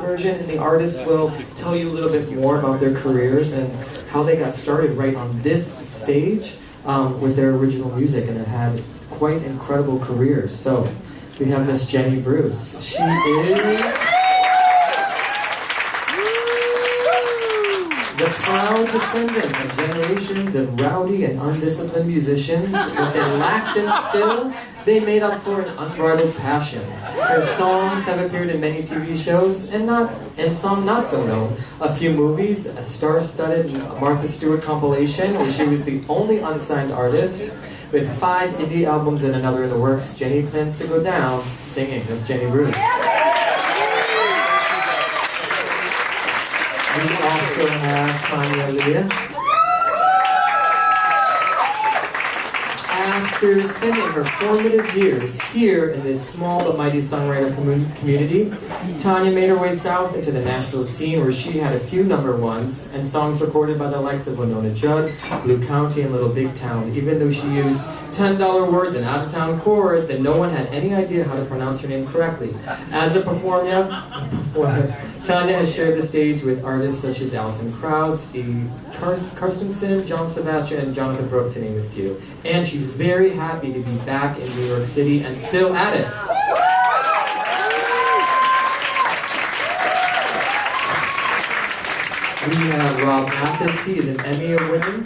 version, and the artists will tell you a little bit more about their careers and how they got started right on this stage with their original music, and have had quite incredible careers. So we have Miss Jenny Bruce. She is the proud descendant of generations of rowdy and undisciplined musicians. What they lacked in skill, they made up for an unbridled passion. Her songs have appeared in many TV shows and some not so known. A few movies, a star-studded Martha Stewart compilation, where she was the only unsigned artist. With 5 indie albums and another in the works, Jenny plans to go down singing. That's Jenny Bruce. We also have Tanya Leah. After spending her formative years here in this small but mighty songwriter community, Tanya made her way south into the Nashville scene, where she had a few number ones and songs recorded by the likes of Winona Judd, Blue County, and Little Big Town, even though she used $10 words and out-of-town chords and no one had any idea how to pronounce her name correctly. As a performer, Tanya has shared the stage with artists such as Alison Krauss, Steve Carstensen, John Sebastian, and Jonathan Brooke, to name a few. And she's very happy to be back in New York City and still at it. We have Rob Mathis. He is an Emmy winner.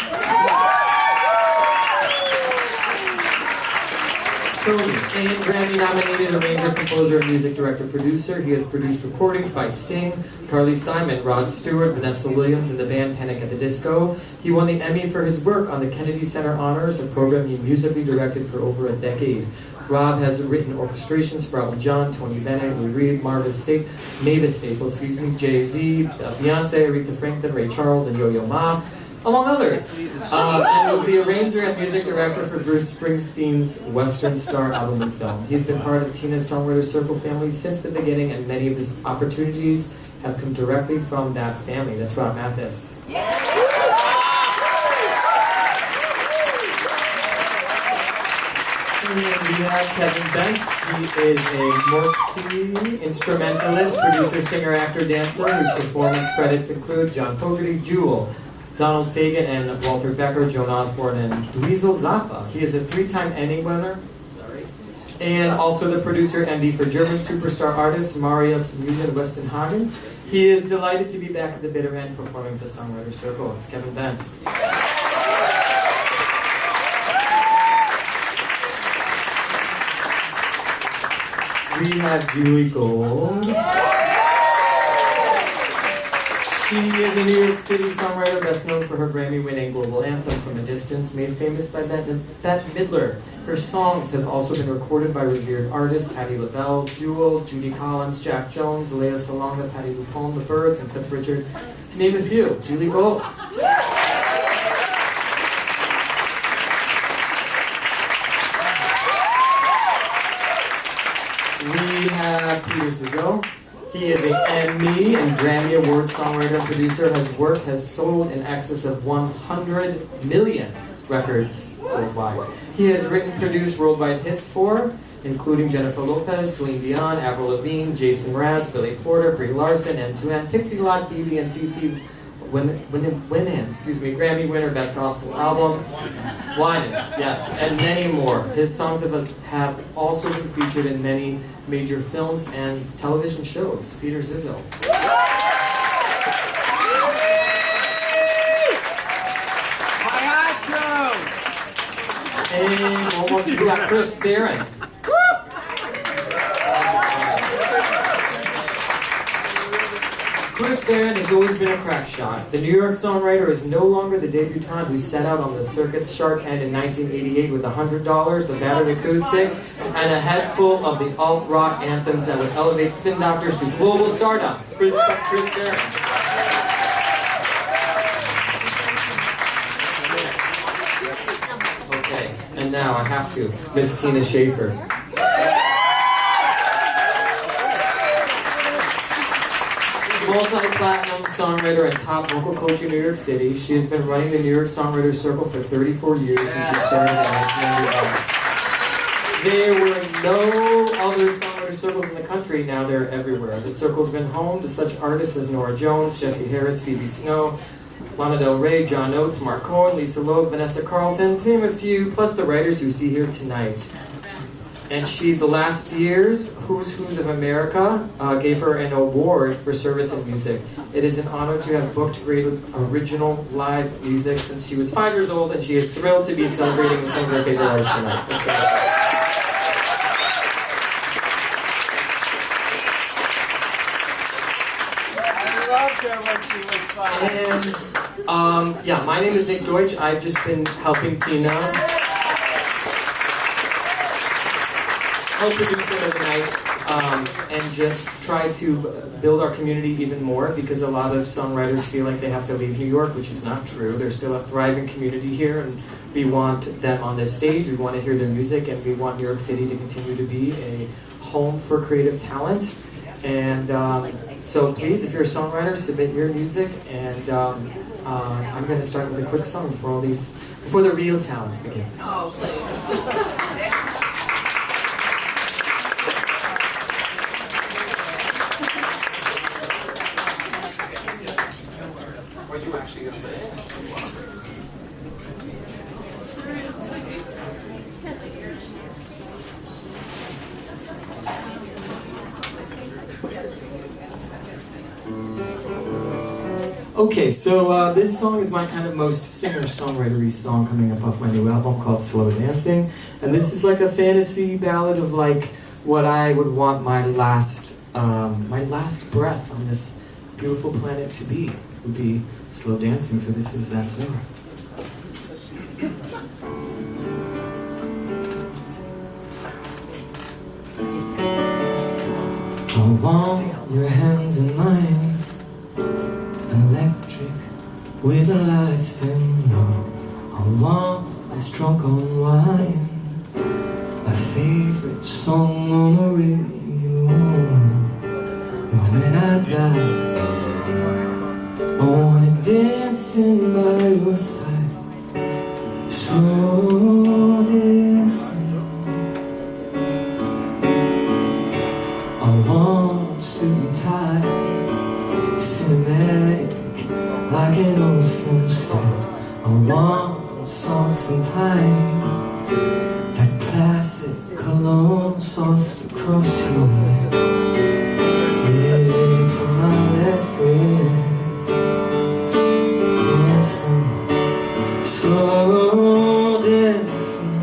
And Grammy-nominated arranger, composer, and music director, producer. He has produced recordings by Sting, Carly Simon, Rod Stewart, Vanessa Williams, and the band Panic at the Disco. He won the Emmy for his work on the Kennedy Center Honors, a program he musically directed for over a decade. Rob has written orchestrations for Elton John, Tony Bennett, Lou Reed, Mavis Staples, Jay-Z, Beyonce, Aretha Franklin, Ray Charles, and Yo-Yo Ma, among others. And was the arranger and music director for Bruce Springsteen's Western Star album and film. He's been part of Tina's Songwriter Circle family since the beginning, and many of his opportunities have come directly from that family. That's Rob Mathis. And we have Kevin Bentz. He is a multi-instrumentalist, producer, singer, actor, dancer, whose performance credits include John Fogerty, Jewel, Donald Fagen, and Walter Becker, Joan Osborne, and Dweezil Zappa. He is a 3-time Emmy winner, and also the producer MD for German superstar artist Marius Müller-Westernhagen. He is delighted to be back at the bitter end performing at the Songwriter Circle. It's Kevin Bentz. We have Judy Gold. She is a New York City songwriter, best known for her Grammy-winning global anthem From a Distance, made famous by Bette Midler. Her songs have also been recorded by revered artists Patti LaBelle, Jewel, Judy Collins, Jack Jones, Lea Salonga, Patti LuPone, The Byrds, and Cliff Richard, to name a few. Judy Gold. We have Peter Zizzo. He is an Emmy and Grammy Award songwriter and producer. His work has sold in excess of 100 million records worldwide. He has written and produced worldwide hits for, including Jennifer Lopez, Celine Dion, Avril Lavigne, Jason Mraz, Billy Porter, Brie Larson, M2M, Pixie Lott, BB, and CeCe Winans, Grammy winner, Best Gospel Album, Winans, yes, and many more. His songs have also been featured in many major films and television shows. Peter Zizzo. And almost we got Chris Barron. Chris Barron has always been a crack shot. The New York songwriter is no longer the debutante who set out on the circuit's sharp end in 1988 with $100, a battered acoustic, and a head full of the alt-rock anthems that would elevate Spin Doctors to global stardom. Chris Barron. Okay, and now I have to, Miss Tina Shafer. Multi-platinum songwriter and top vocal coach in New York City. She has been running the New York Songwriter Circle for 34 years since she started in 1991. There were no other songwriter circles in the country, now they're everywhere. The circle's been home to such artists as Nora Jones, Jessie Harris, Phoebe Snow, Lana Del Rey, John Oates, Mark Cohen, Lisa Loeb, Vanessa Carlton, to name a few, plus the writers you see here tonight. And she's the last year's Who's Who's of America, gave her an award for service in music. It is an honor to have booked original live music since she was 5 years old, and she is thrilled to be celebrating with some of her favorite artists tonight. I loved her when she was 5. And yeah, my name is Nick Deutsch. I've just been helping Tina. Producing of the night, and just try to build our community even more, because a lot of songwriters feel like they have to leave New York, which is not true. There's still a thriving community here, and we want them on this stage. We want to hear their music, and we want New York City to continue to be a home for creative talent. And so please, if you're a songwriter, submit your music, and I'm going to start with a quick song before the real talent begins. Oh, please. Okay, so this song is my kind of most singer-songwriter-y song coming up off my new album called Slow Dancing. And this is like a fantasy ballad of like what I would want my last breath on this beautiful planet to be. It would be slow dancing, so this is that song. I want your hands in mine, electric with the lights dim low. I want this drunk on wine, a favorite song on the radio. And when I die, I wanna dancing by your side, slow dancing. I want suit and tie, cinematic, like an old film set. I want salt and pine, that classic cologne soft across your neck. It's my last breath, dancing, slow dancing.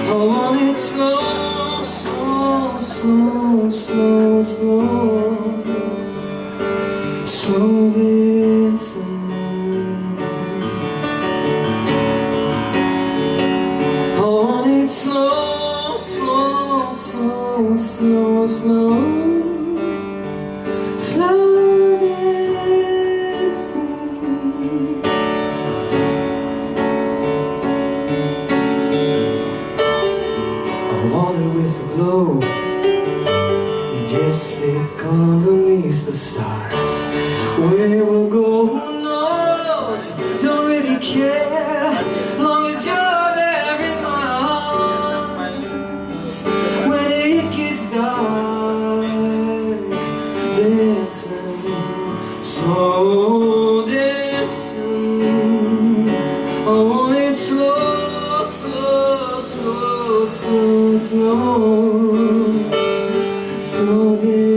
I want it slow, slow, slow, slow, slow. Slow dancing. I want it slow, slow, slow, slow, slow. Slow dancing. I want it with a glow, majestic underneath the stars. Where we'll go, who knows? Don't really care, long as you're there in my arms. When it gets dark, dancing, slow dancing. I want it slow, slow, slow, slow, slow, slow dancing.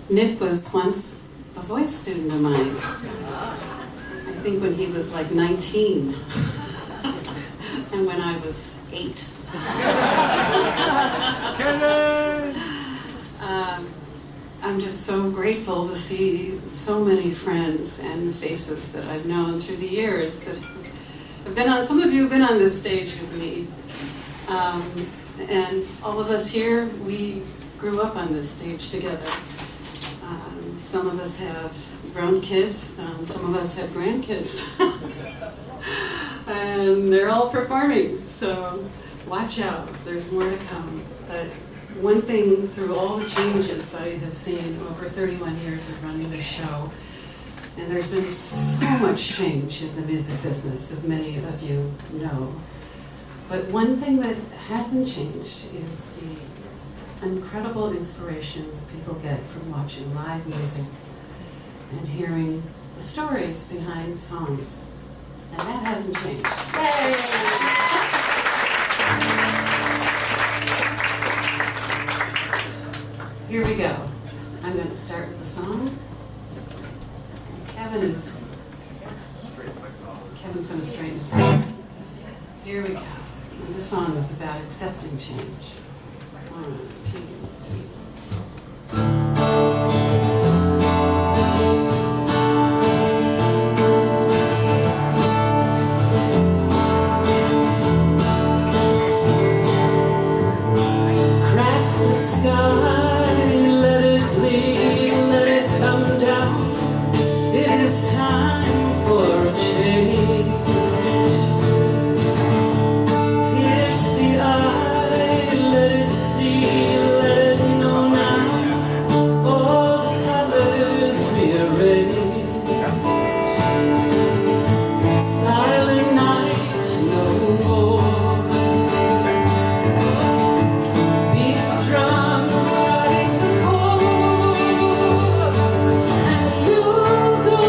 Nick was once a voice student of mine. I think when he was like 19. And when I was 8. I'm just so grateful to see so many friends and faces that I've known through the years that have been on. Some of you have been on this stage with me, and all of us here, we grew up on this stage together. Some of us have grown kids, some of us have grandkids, and they're all performing. So watch out, there's more to come. But one thing through all the changes I have seen over 31 years of running this show, and there's been so much change in the music business, as many of you know. But one thing that hasn't changed is the incredible inspiration people get from watching live music and hearing the stories behind songs. And that hasn't changed. Yay! Here we go. I'm going to start with the song. Kevin's going to straighten us out. Here we go. And this song is about accepting change. 1, 2, 3. Crack the sky, let it bleed, let it come down. It is time for a change. Pierce the eye, let it see, let it know now. All the colors rearrange. Silent night, no more. Beat the drums, strike the chord, and you'll go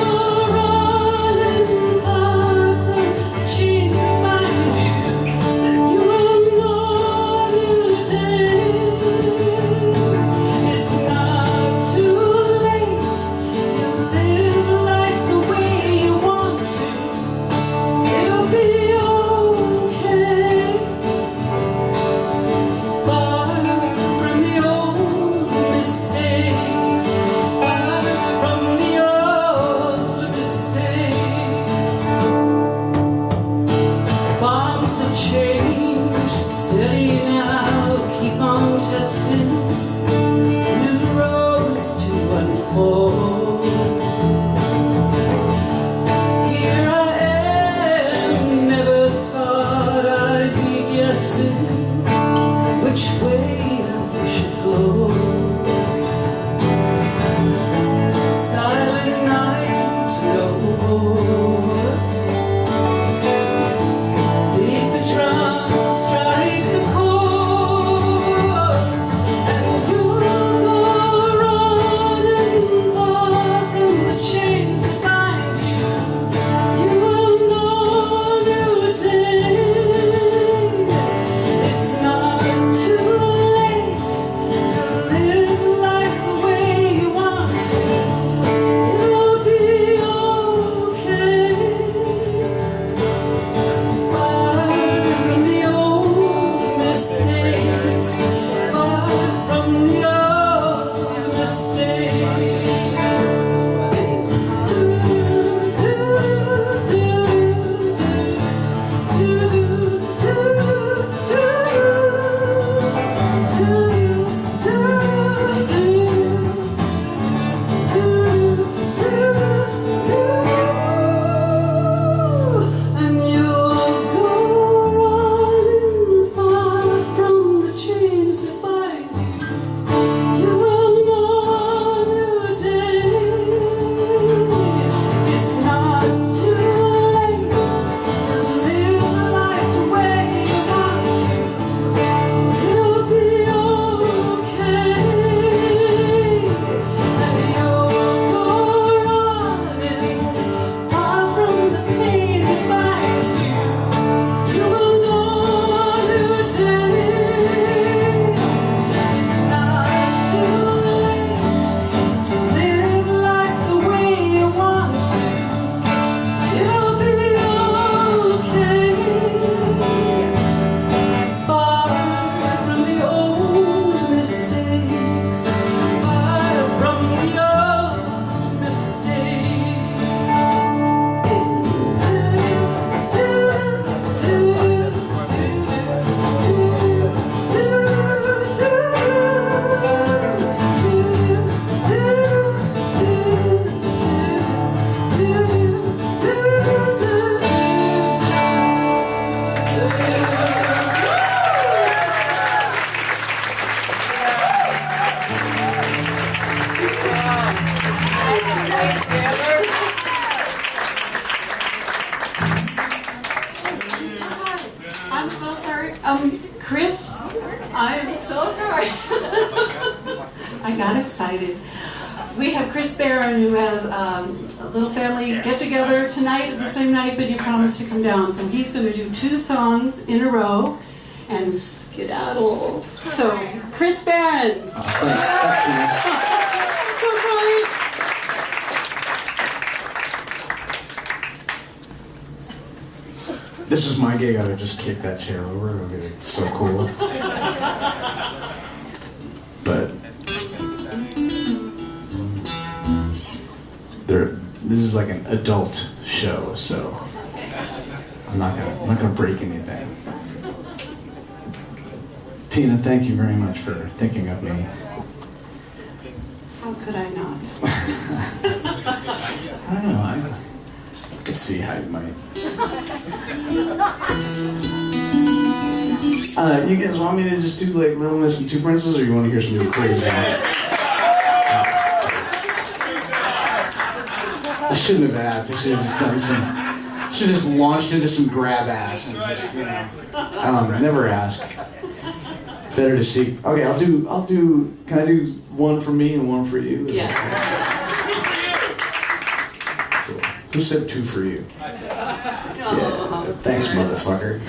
running far from the chains that bind you. You will know today it's not too late to live life the way you want to. It'll be okay. Far from the old mistakes, far from the old mistakes. Bombs of change, steady now, keep on testing. New roads to unfold. Here I am, never thought I'd be guessing which way we should go. Silent night, no more. Beat the drum, strike the chord, and you'll go running far I got excited. We have Chris Barron, who has a little family get-together tonight at the same night, but he promised to come down. So he's going to do 2 songs in a row and skedaddle. So, Chris Barron. Thanks. So sorry. This is my gig. I would just kick that chair over. It would be so cool. But this is like an adult show, so I'm not gonna break anything. Tina, thank you very much for thinking of me. How could I not? I don't know. I could see how you might. You guys want me to just do like Little Miss and Two Princes, or you want to hear something crazy? I shouldn't have asked. I should have just done some. Should have just launched into some grab ass and just, never ask. Better to see. Okay, I'll do. Can I do one for me and one for you? Yes. Cool. Who said 2 for you? Yeah. Thanks, motherfucker.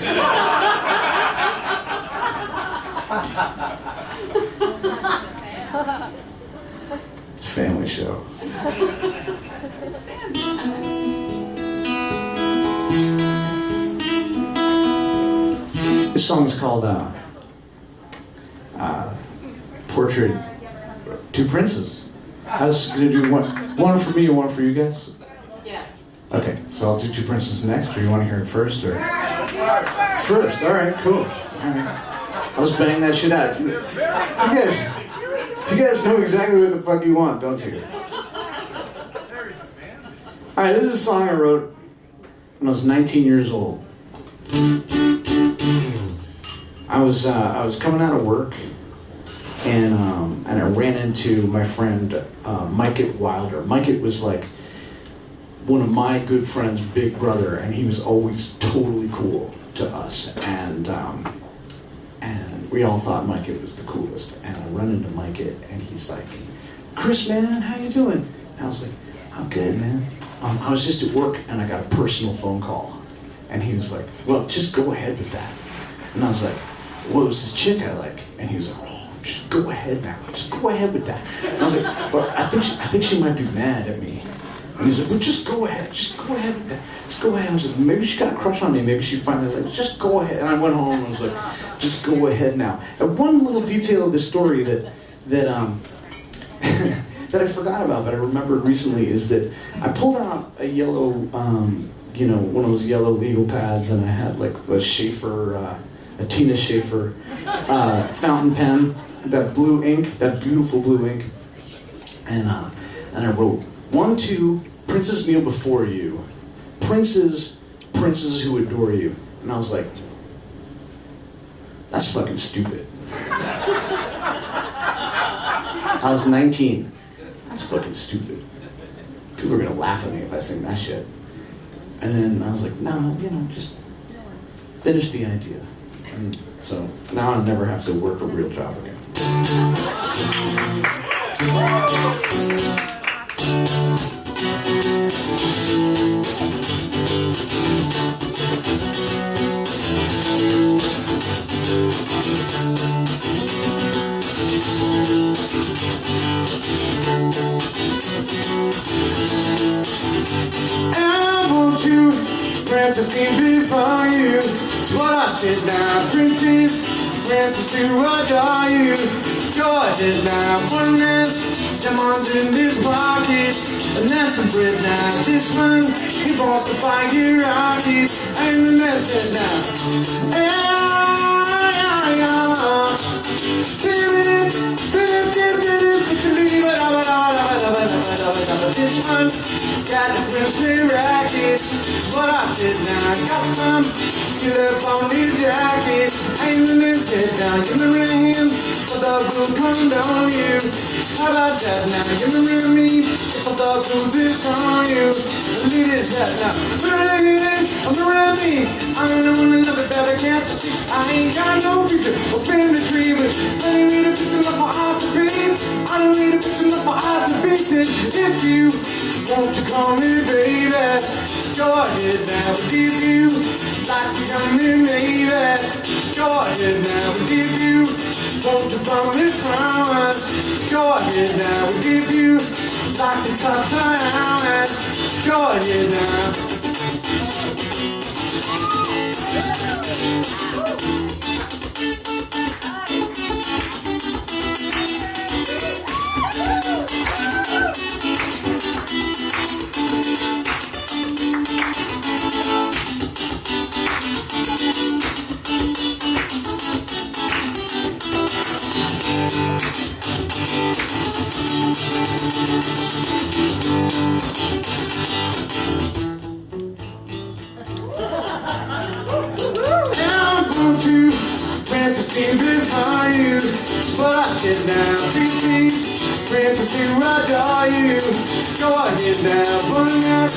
It's a family show. This song is called Portrait 2 Princes. I was going to do one for me and one for you guys. Yes. Okay, so I'll do 2 Princes next, or you want to hear it first? Or first, alright, cool. All right. I'll just bang that shit out. You guys know exactly what the fuck you want, don't you? Alright, this is a song I wrote when I was 19 years old. I was coming out of work, and I ran into my friend Mike Wilder. Mike was like one of my good friends' big brother, and he was always totally cool to us, and we all thought Mike was the coolest. And I run into Mike, and he's like, "Chris, man, how you doing?" And I was like, "I'm good, man. I was just at work, and I got a personal phone call." And he was like, "Well, just go ahead with that." And I was like, "Well, it was this chick I like." And he was like, "Oh, just go ahead now. Just go ahead with that." And I was like, "Well, I think she might be mad at me." And he was like, "Well, just go ahead. Just go ahead with that. Just go ahead." I was like, "Maybe she got a crush on me. Maybe she finally like, just go ahead." And I went home and I was like, "Just go ahead now." And one little detail of this story that that I forgot about, but I remembered recently, is that I pulled out a yellow, one of those yellow legal pads, and I had like a Shafer, a Tina Shafer fountain pen, that blue ink, that beautiful blue ink, and I wrote 1, 2, princes kneel before you, princes who adore you. And I was like, that's fucking stupid. I was 19. That's fucking stupid. People are gonna laugh at me if I sing that shit. And then I was like, no, just finish the idea. And so now I'll never have to work a real job again. To be before you, it's what I said now. Princes, princes to adore you. Go ahead now, oneness, diamonds in his pockets, and that's some bread now. This one, he wants to find your rockets, and the message now. This one, got the princely rackets. But I said now, I got some skill up on these jackets. Ain't let me sit down, give me rid of him, but the blue come down you. How about that now? Give me rid of me, but the blue disown you. Let me this that now. Rid of him, I'm around me. I don't know another that I can't just see. I ain't got no future or family tree, but let me read a picture of my heart to be. I don't If you want to call me baby, go ahead now. If you like to call me baby, go ahead now. If you want to promise flowers, go ahead now. If you like to touch my hands, go ahead now. Before you, but I said now, please, Francis, do I adore you? Go ahead now, putting up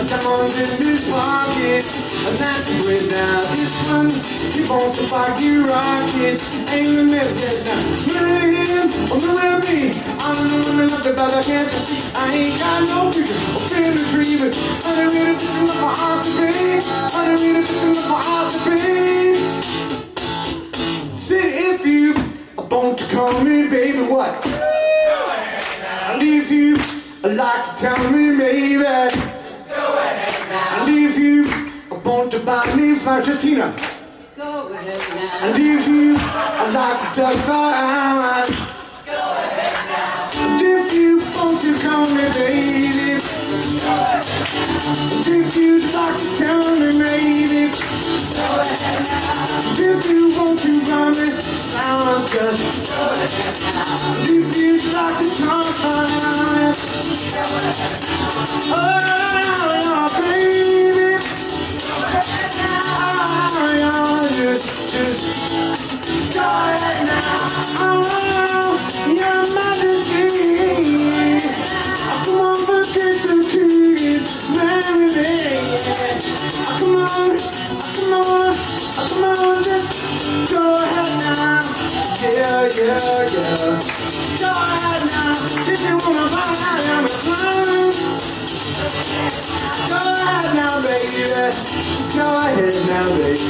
diamonds in this pocket, and that's the way now. This one, he wants to buy you rockets, ain't the message now. Marry him, or marry me. I don't know nothing about I can't just see. I ain't got no future, or fear to dream it. I don't need a picture of my heart to be. I don't need a picture of my heart to be. If you want to call me baby, what? And if you like to tell me maybe, and if you want to buy me flowers, Justina. Go ahead now. And if you like to touch flowers, Go ahead now. and if you want to call me baby, and if you'd like to tell me maybe, if you want to run me, sounds good. If you'd like to talk fast, oh, baby, oh, just go ahead now. Oh, your majesty, come on, forget the kid, marry me. Come on, come on, come on, just go ahead now. Yeah, yeah, yeah. Go ahead now. If you wanna buy I'm a clown. Go ahead now, baby. Go ahead now, baby.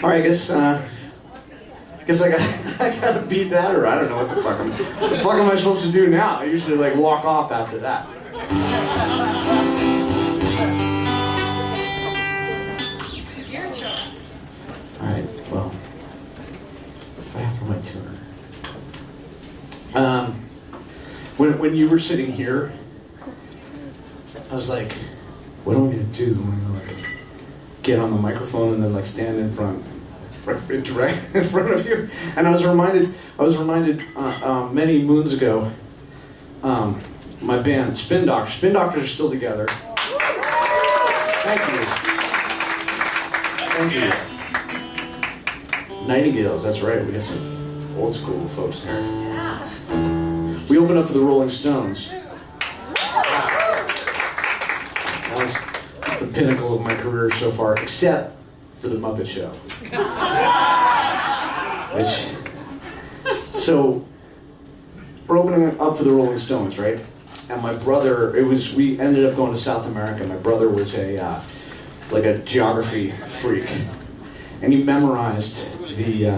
All right, I guess I gotta beat that, or I don't know what the fuck am I supposed to do now? I usually like walk off after that. All right, well, after my turn. When you were sitting here, I was like, what am I gonna do? I'm gonna like get on the microphone and then like stand in front in front of you. And I was reminded many moons ago, my band Spin Doctors are still together. Thank you. Nightingales, that's right. We got some old school folks there. We opened up for the Rolling Stones. That was the pinnacle of my career so far, except for the Muppet Show. So we're opening up for the Rolling Stones, right? And my brother, we ended up going to South America. My brother was a geography freak, and he memorized the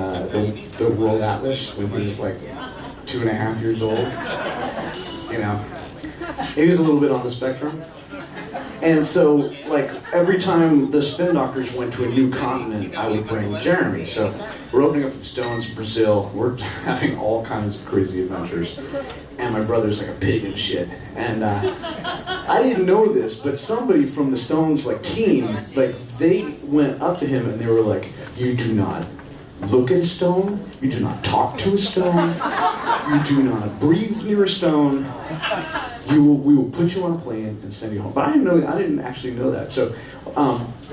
world atlas when he was like 2.5 years old. You know, he was a little bit on the spectrum. And so, like, every time the Spin Doctors went to a new continent, I would bring Jeremy. So we're opening up for the Stones in Brazil. We're having all kinds of crazy adventures. And my brother's like a pig and shit. And I didn't know this, but somebody from the Stones, like, team, like, they went up to him and they were like, you do not look at a stone. You do not talk to a stone. You do not breathe near a stone. we will put you on a plane and send you home. But I didn't actually know that. So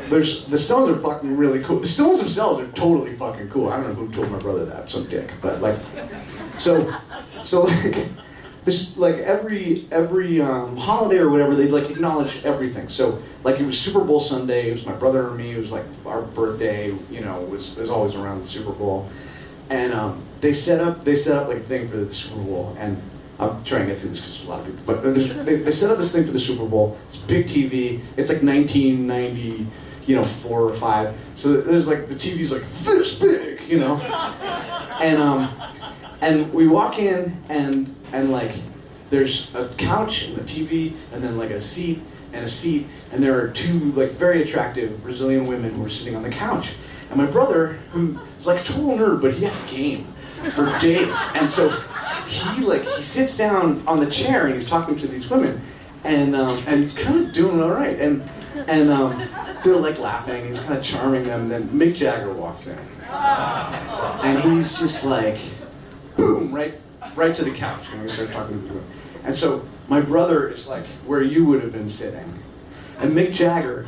the Stones are fucking really cool. The Stones themselves are totally fucking cool. I don't know who told my brother that, some dick. But like, so like this, like every holiday or whatever, they'd like acknowledge everything. So like it was Super Bowl Sunday. It was my brother and me. It was like our birthday. You know, was always around the Super Bowl, and they set up like a thing for the Super Bowl. And I'll try and get through this because there's a lot of people. But they set up this thing for the Super Bowl. It's big TV. It's like 1990, 4 or 5. So there's like the TV's like this big, and we walk in and like there's a couch and a TV and then like a seat, and there are two like very attractive Brazilian women who are sitting on the couch. And my brother, who is like a total nerd, but he had a game for days, and so he sits down on the chair and he's talking to these women, and kind of doing all right, and they're like laughing. He's kind of charming them. And then Mick Jagger walks in, and he's just like, boom, right to the couch, and we start talking to the women. And so my brother is like where you would have been sitting, and Mick Jagger,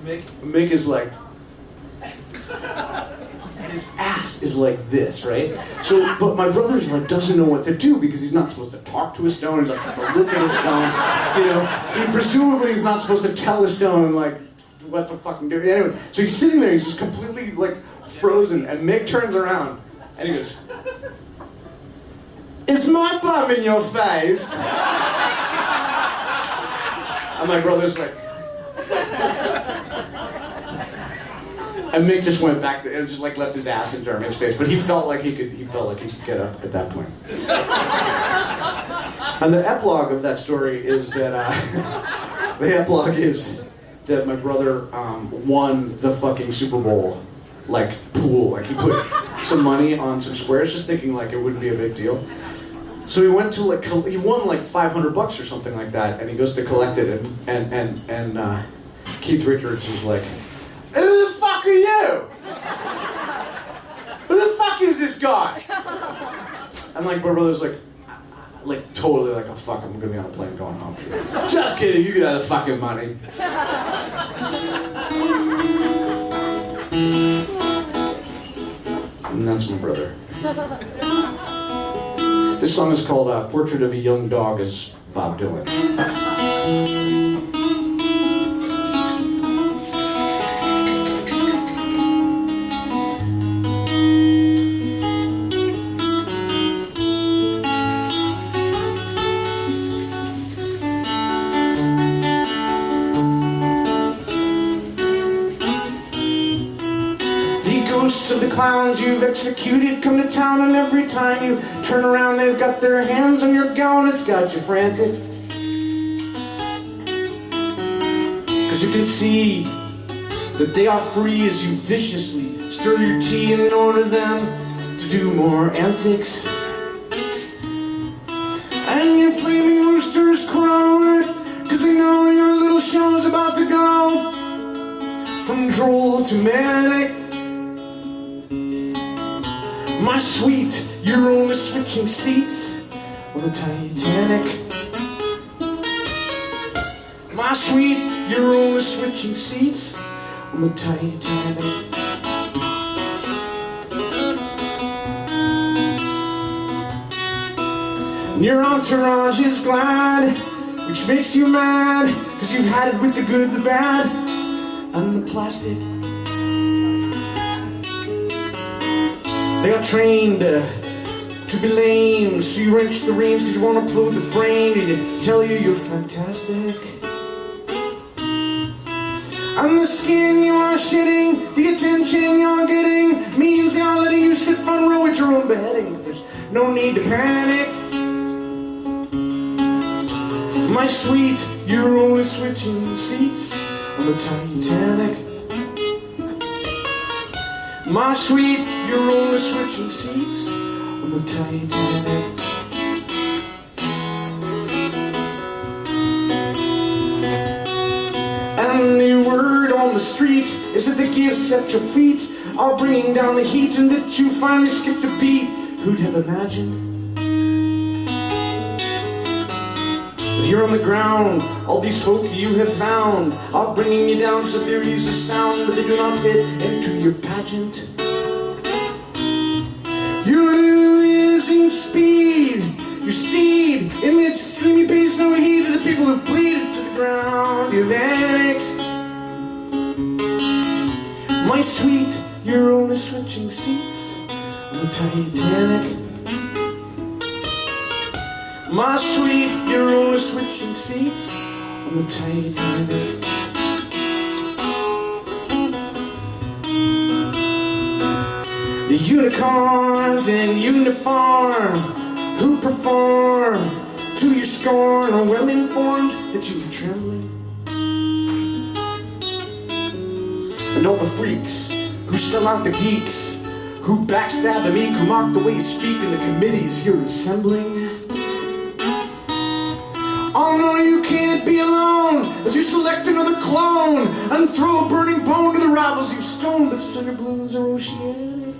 Mick is like. His ass is like this, right? So, but my brother like doesn't know what to do because he's not supposed to talk to a stone. He's not supposed to look at a stone. Presumably he's not supposed to tell a stone like what the fucking do. Anyway, so he's sitting there. He's just completely like frozen. And Mick turns around and he goes, "Is my bum in your face?" And my brother's like. And Mick just went back and just like left his ass in Jeremy's face, but he felt like he could get up at that point. And the epilogue of that story is that my brother won the fucking Super Bowl like pool. Like he put some money on some squares, just thinking like it wouldn't be a big deal. So he went to he won like $500 or something like that, and he goes to collect it, and Keith Richards is like, "Who the fuck are you? Who the fuck is this guy?" And like my brother's like totally like, "Oh fuck, I'm gonna be on a plane going home." "Just kidding, you get out of the fucking money." And that's my brother. This song is called "Portrait of a Young Dog" as Bob Dylan. Of the clowns you've executed come to town, and every time you turn around they've got their hands on your gown. It's got you frantic, 'cause you can see that they are free as you viciously stir your tea and order them to do more antics. And your flaming roosters crow, 'cause they know your little show's about to go from droll to manic. My sweet, you're only switching seats on the Titanic. My sweet, you're only switching seats on the Titanic. And your entourage is glad, which makes you mad, 'cause you've had it with the good, the bad, and the plastic. They are trained to be lame, so you wrench the reins 'cause you want to blow the brain, and you tell you you're fantastic. And the skin you are shitting, the attention you're getting, means they are letting you sit front row at your own beheading. There's no need to panic. My sweet, you're only switching seats on the Titanic. My sweet, you're only switching seats on the Titanic. And the word on the street is that the gifts at your feet are bringing down the heat, and that you finally skipped a beat. Who'd have imagined? But here on the ground, all these folk you have found are bringing you down to theories of sound, but they do not fit into your pageant. Your losing speed, your steed emits streamy pace, no heed to the people who bleed it to the ground. You've annexed my sweet, you're only switching seats on the Titanic. My sweet, you're only switching seats on the Titanic. The unicorns in uniform who perform to your scorn are well informed that you are trembling. And all the freaks who sell out the geeks, who backstab the meek, who mock the way you speak in the committees you're assembling. Oh no, you can't be alone as you select another clone and throw a burning bone to the rivals you've stoned, but still your blues are oceanic.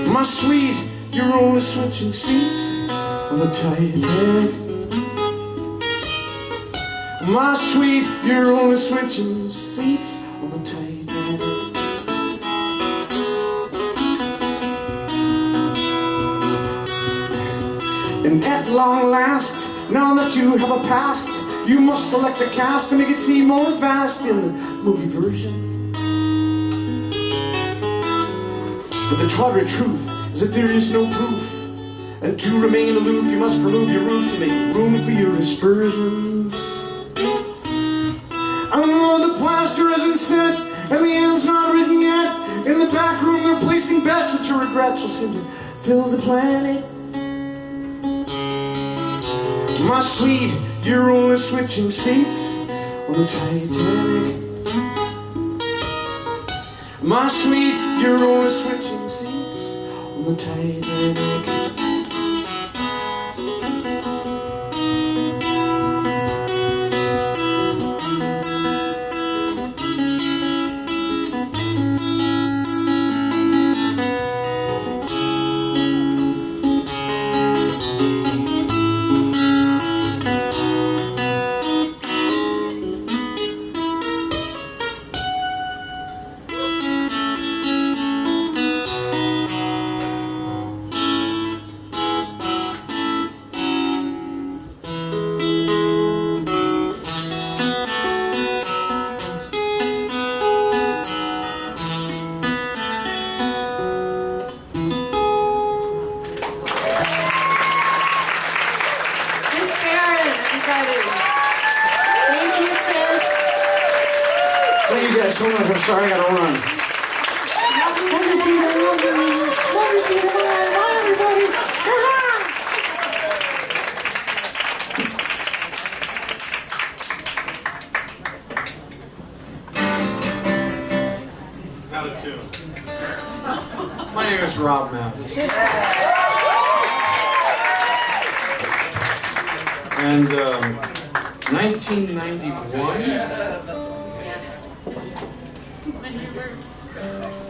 My sweet, you're only switching seats on the Titanic. My sweet, you're only switching seats on the Titanic. And at long last, now that you have a past, you must select a cast to make it seem more vast in the movie version. But the tribal truth is that there is no proof, and to remain aloof you must remove your roof to make room for your aspersions. Oh, the plaster isn't set, and the end's not written yet. In the back room they're placing bets that your regrets will seem to fill the planet. My sweet, you're only switching seats on the Titanic. My sweet, you're only switching seats on the Titanic. Thank you guys so much. I'm sorry I gotta run. Out of tune. My name is Rob Mathis. And 1991. Yes. When you were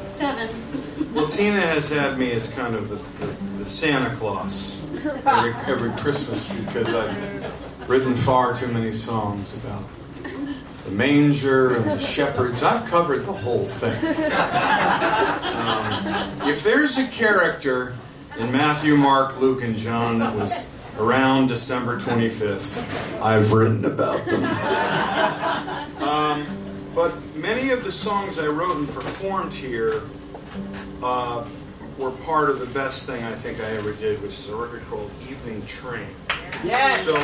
7. Well, Tina has had me as kind of the Santa Claus every Christmas because I've written far too many songs about the manger and the shepherds. I've covered the whole thing. If there's a character in Matthew, Mark, Luke, and John that was around December 25th, I've written about them. But many of the songs I wrote and performed here were part of the best thing I think I ever did, which is a record called Evening Train. Yes! So,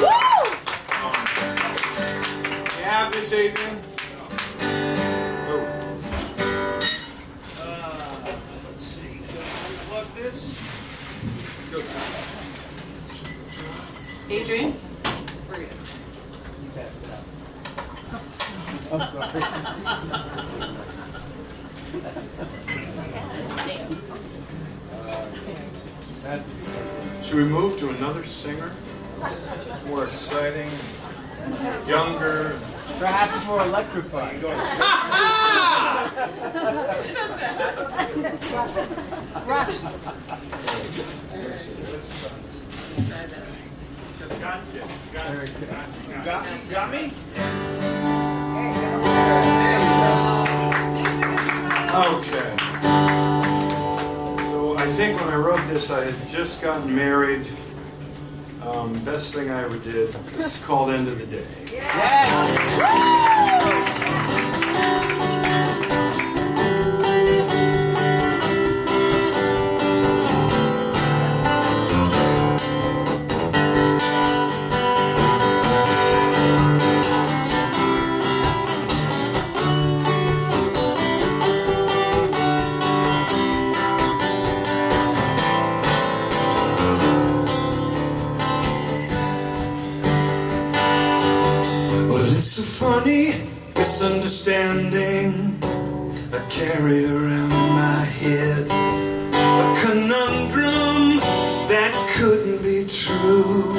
you have this, Adrian? Let's see. Plug this. Go. Adrian? We're good. Should we move to another singer? It's more exciting, younger. Perhaps more electrifying. Russ. Got me? Okay. So I think when I wrote this, I had just gotten married. Best thing I ever did. This is called End of the Day. It's a funny misunderstanding I carry around in my head, a conundrum that couldn't be true.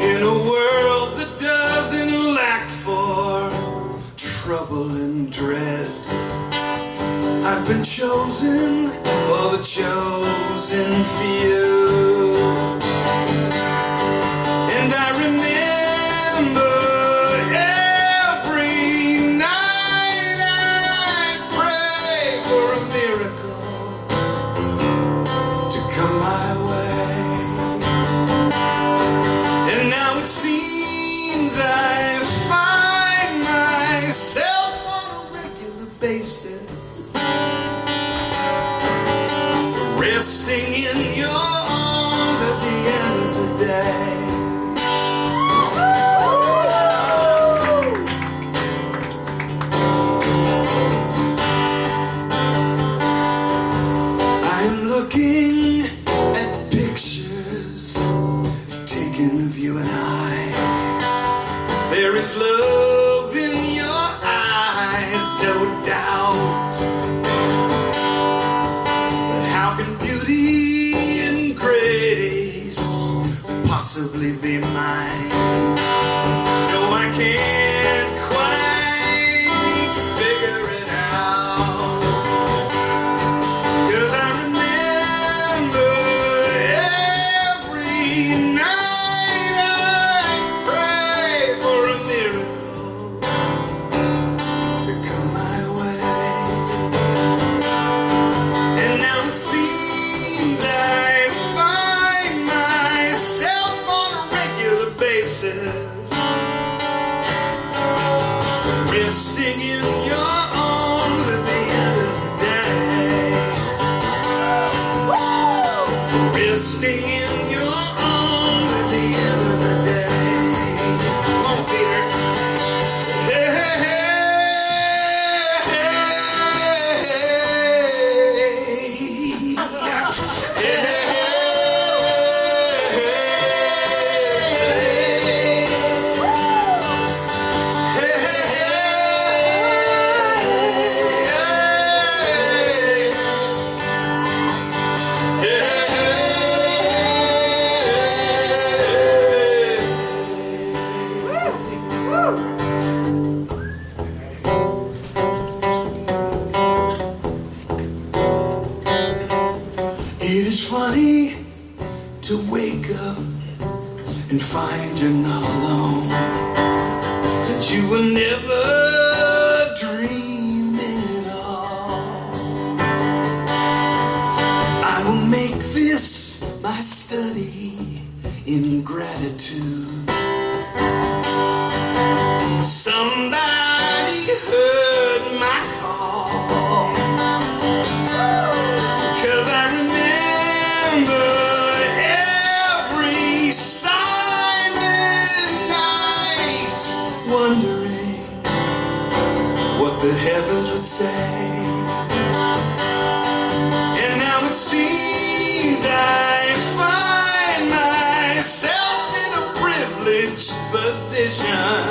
In a world that doesn't lack for trouble and dread, I've been chosen for the chosen few. And I remember every night I pray for a miracle to come my way. And now it seems I find myself on a regular basis resting in your arms at the end of the day. Looking at pictures taken of you and I. There is love in your eyes, no doubt. But how can beauty and grace possibly be mine? No, I can't quite figure it out. 'Cause I resting in your arms at the end of the day. Resting in your arms at the end of the day. Come on, Peter. Hey, hey, hey, hey. It is funny to wake up and find you're not alone, that you were never dreaming at all. I will make this my study in gratitude. Somebody heard my call, 'cause I remember every silent night, wondering what the heavens would say. And now it seems I find myself in a privileged position,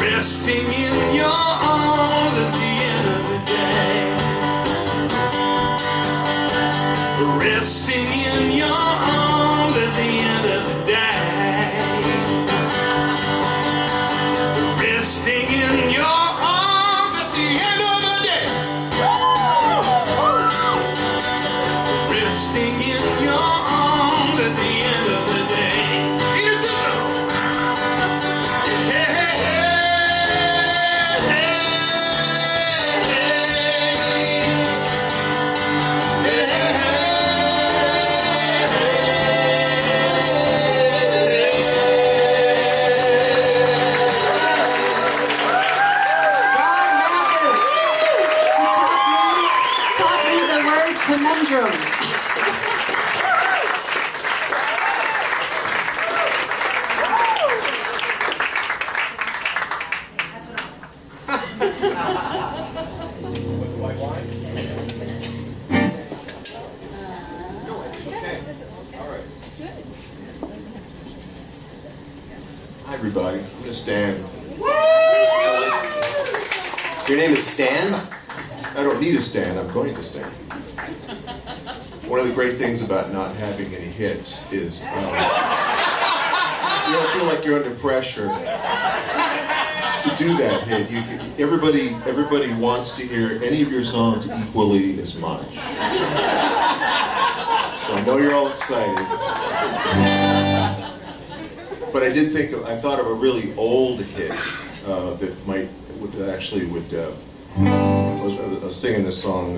resting in your arms at the end of the day. Resting in your arms at the end of the day. Resting in your arms at the end of the day. Resting in Hi, everybody. I'm going to Stan. Your name is Stan? I don't need a Stan. I'm going to Stan. One of the great things about not having any hits is you don't feel like you're under pressure to do that hit. Everybody wants to hear any of your songs equally as much. So I know you're all excited. But I thought of a really old hit that I was singing this song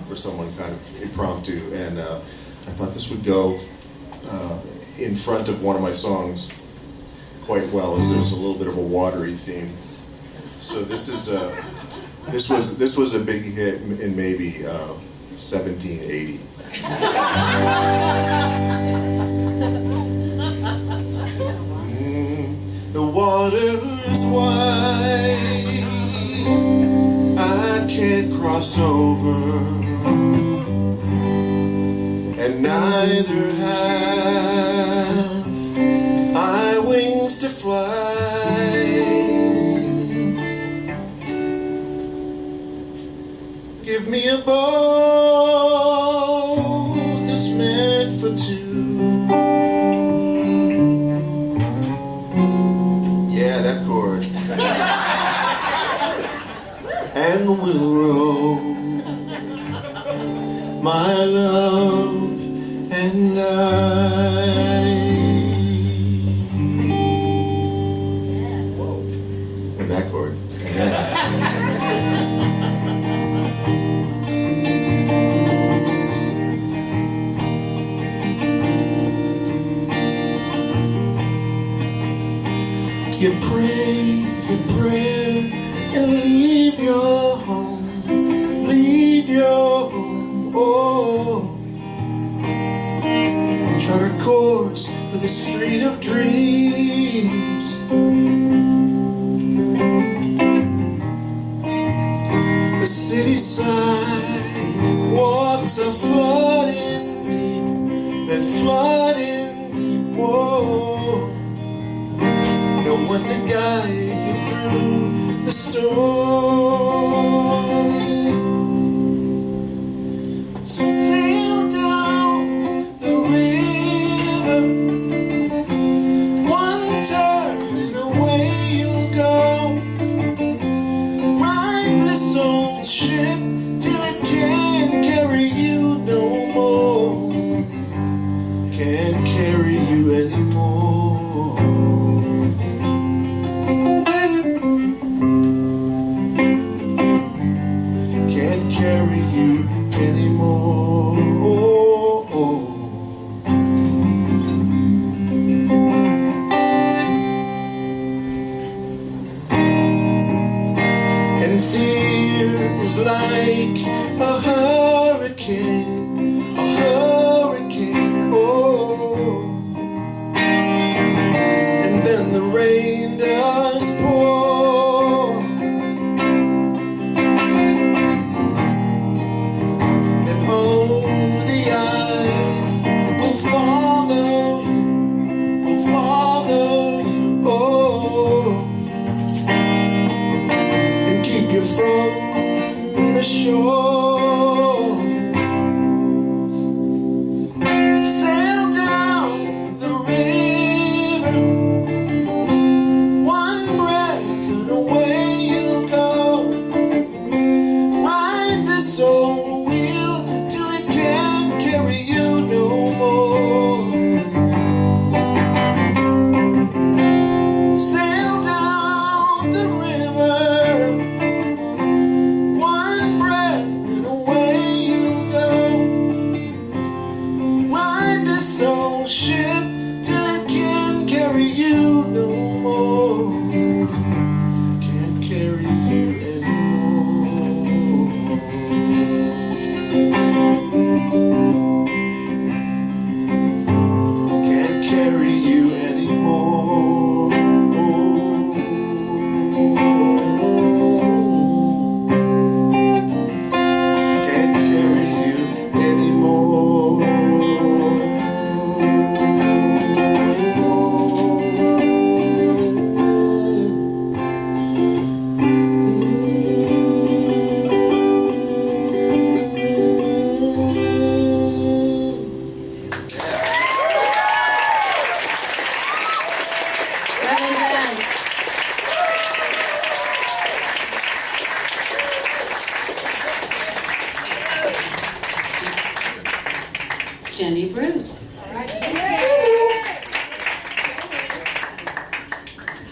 for someone kind of impromptu, and I thought this would go in front of one of my songs quite well, as there's a little bit of a watery theme. So this was a big hit in maybe 1780. The water is wide, I can't cross over, and neither have I wings to fly. Give me a boat that's meant for two. Yeah, that chord. And we'll row, my love and I. Whoa. And that chord. You pray your prayer and leave your home, oh. Chart a course for the street of dreams. The city side walks are flooding deep, they're flooding deep, whoa. No one to guide you through the storm. Sail down the river, one turn and away you'll go. Ride this old ship till it can't carry you no more. Can't carry you anymore. Carry you anymore. And fear is like a hurricane, oh. And then the rain does pour. From the shore, sail down the river, one breath and away you'll go. Ride this old wheel till it can't carry you no more. Sail down the river, ship till it can carry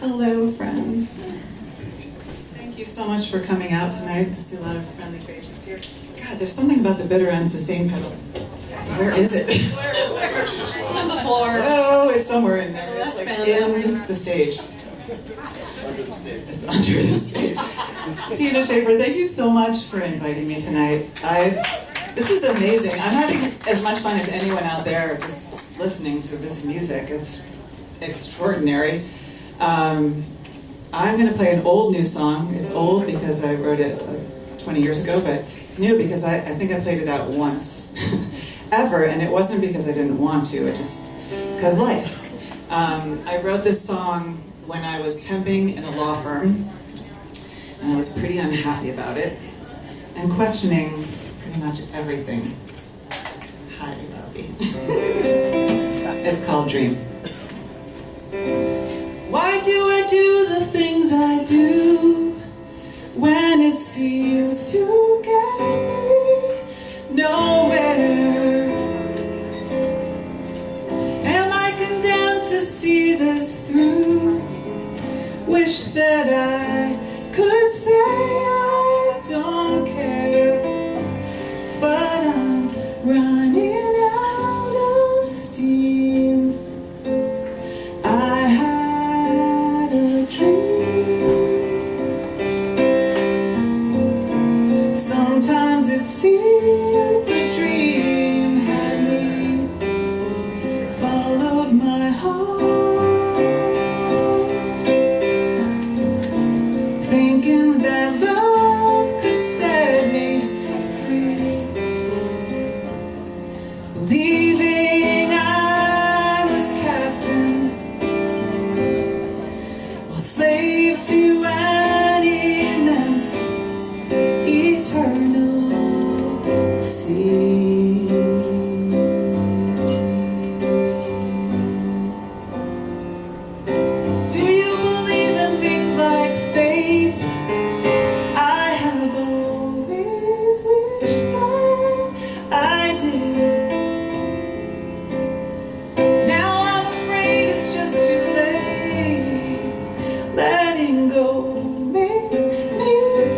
Hello, friends. Thank you so much for coming out tonight. I see a lot of friendly faces here. God, there's something about the bitter end sustain pedal. Where is it? It's on the floor. Oh, it's somewhere in there. It's like Less in the stage. It's under the stage. Tina Shafer, thank you so much for inviting me tonight. This is amazing. I'm having as much fun as anyone out there just listening to this music. It's extraordinary. I'm going to play an old new song. It's old because I wrote it like 20 years ago, but it's new because I think I played it out once ever, and it wasn't because I didn't want to, it just because life. I wrote this song when I was temping in a law firm, and I was pretty unhappy about it and questioning pretty much everything. Hi, Bobby. It's called Dream. Why do I do the things I do when it seems to get me nowhere? Am I condemned to see this through? Wish that I could say I don't care, but I'm running out of steam. I had a dream. Sometimes it seems the dream had me, followed my heart, thinking that love could set me free, believing I was captain, a slave to an immense eternal sea. Do you believe in things like fate? I have always wished that I did. Now I'm afraid it's just too late. Letting go makes me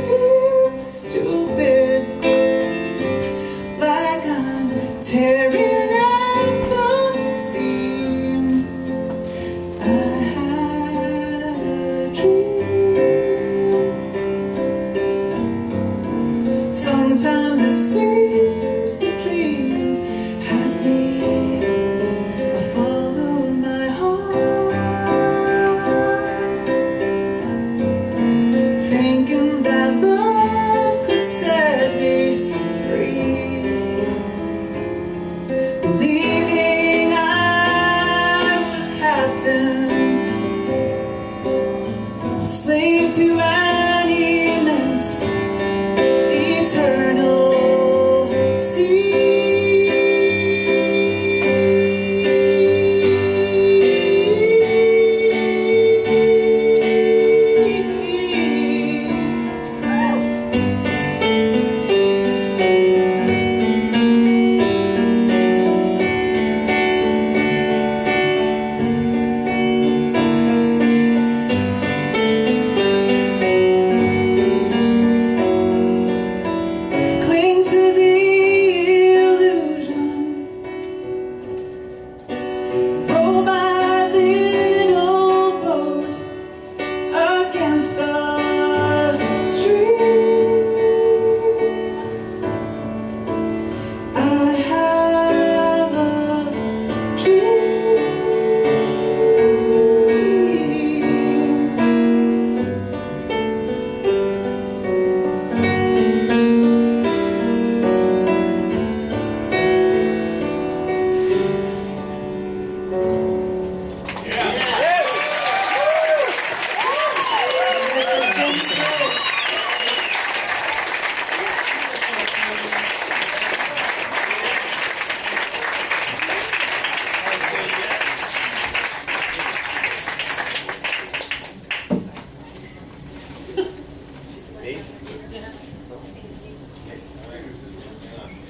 feel stupid, like I'm tearing at the seam. I had a dream. Sometimes it seems the dream had me. I followed my heart, thinking that love could set me free, believing I was captain, a slave to an immense eternal cling to the illusion, row my little boat against the stream. I have a dream.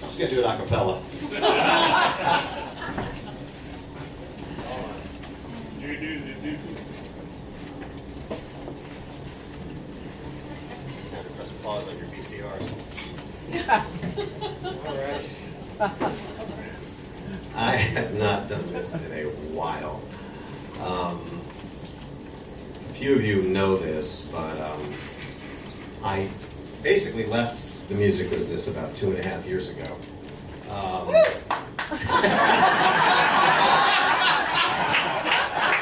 Just gonna do it a cappella. on your VCRs. I have not done this in a while. A few of you know this, but I basically left the music business about 2.5 years ago.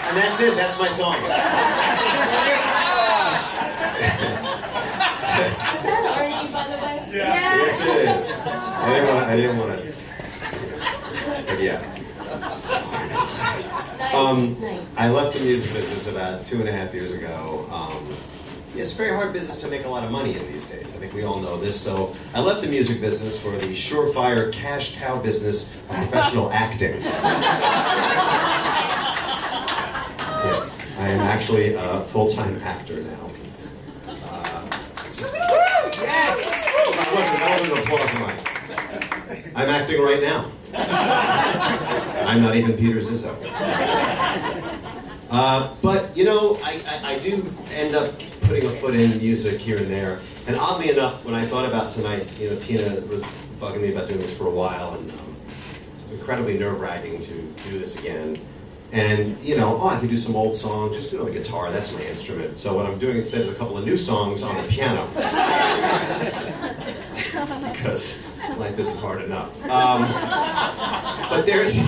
And that's it, that's my song. Is that Arnie, by the way? Yes, it is. I didn't want to. But yeah. Nice. I left the music business about 2.5 years ago. It's a very hard business to make a lot of money in these days. I think we all know this. So I left the music business for the surefire cash cow business of professional acting. Yes, I am actually a full-time actor now. That wasn't an applause mic. I'm acting right now. I'm not even Peter Zizzo. But, you know, I do end up putting a foot in music here and there. And oddly enough, when I thought about tonight, you know, Tina was bugging me about doing this for a while, and it was incredibly nerve-wracking to do this again. And, you know, I could do some old songs, just do it on the guitar, that's my instrument. So what I'm doing instead is a couple of new songs on the piano. Because life isn't hard enough. But there's, I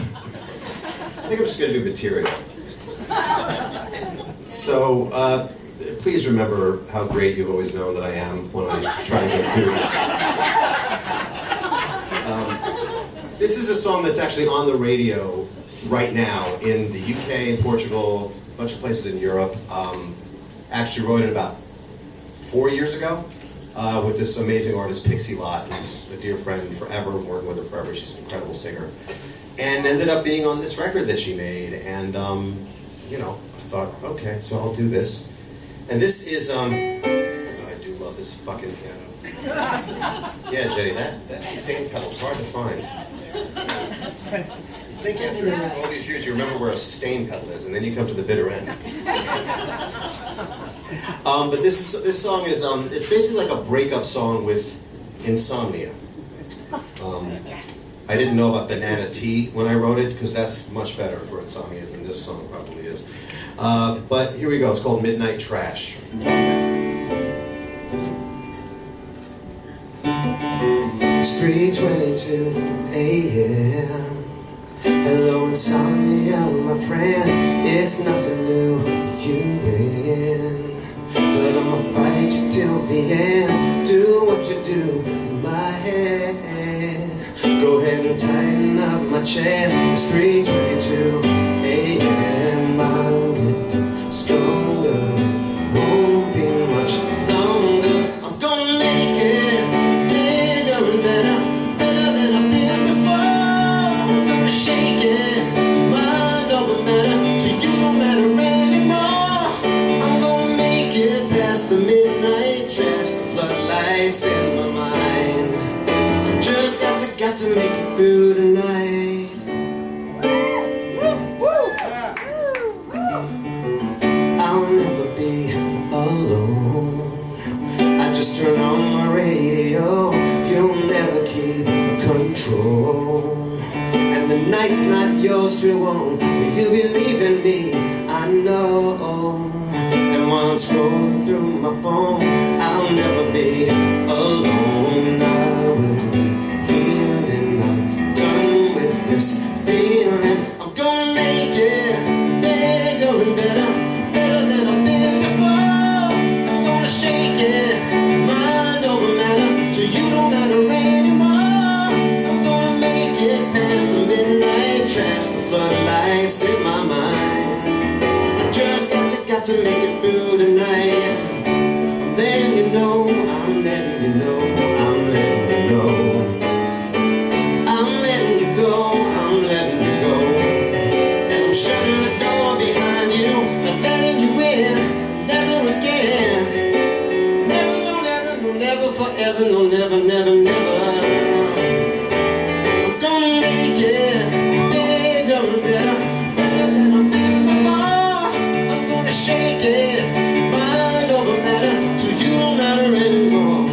think I'm just going to do material. So, please remember how great you've always known that I am when I try to go through this. This is a song that's actually on the radio right now in the UK, in Portugal, a bunch of places in Europe. Actually wrote it about 4 years ago with this amazing artist, Pixie Lott, who's a dear friend forever, working with her forever. She's an incredible singer. And ended up being on this record that she made. And, you know, I thought, okay, so I'll do this. And this is, I do love this fucking piano. Yeah, Jenny, that sustain pedal's hard to find. You think after all these years you remember where a sustain pedal is, and then you come to the bitter end. But this song is, it's basically like a breakup song with insomnia. I didn't know about banana tea when I wrote it, because that's much better for insomnia than this song probably is. But here we go, it's called Midnight Trash. It's 3:22 a.m. Hello insomnia, my friend. It's nothing new, you win. But I'ma fight you till the end. Do what you do in my head. Go ahead and tighten up my chest. It's 3:22 a.m. I'll get stronger. It won't be much longer. I'm gonna make it bigger and better, better than I've been before. I'm gonna shake it, mind over matter, till you don't matter anymore. I'm gonna make it past the midnight trash, the floodlights in my mind. Just got to make it through tonight. I'll never be alone. I just turn on my radio. You'll never keep control. And the night's not yours to own. You believe in me, I know. And while I'm scrolling through my phone, I'll never be alone. I will be healing. I'm done with this feeling. I'm gonna make it bigger and better, better than I've been before. I'm gonna shake it, mind over matter, till you don't matter anymore. I'm gonna make it past the midnight trash, the floodlights in my mind. I just got to make it through tonight. I'm letting you know, I'm letting you know, I'm letting you know. I'm letting you go, I'm letting you go. And I'm shutting the door behind you, not letting you in, never again. Never, no, never, no, never, forever, no, never, never, never. I'm gonna make it bigger and better, better than I've been before. I'm gonna shake it, mind over matter, till you don't matter anymore.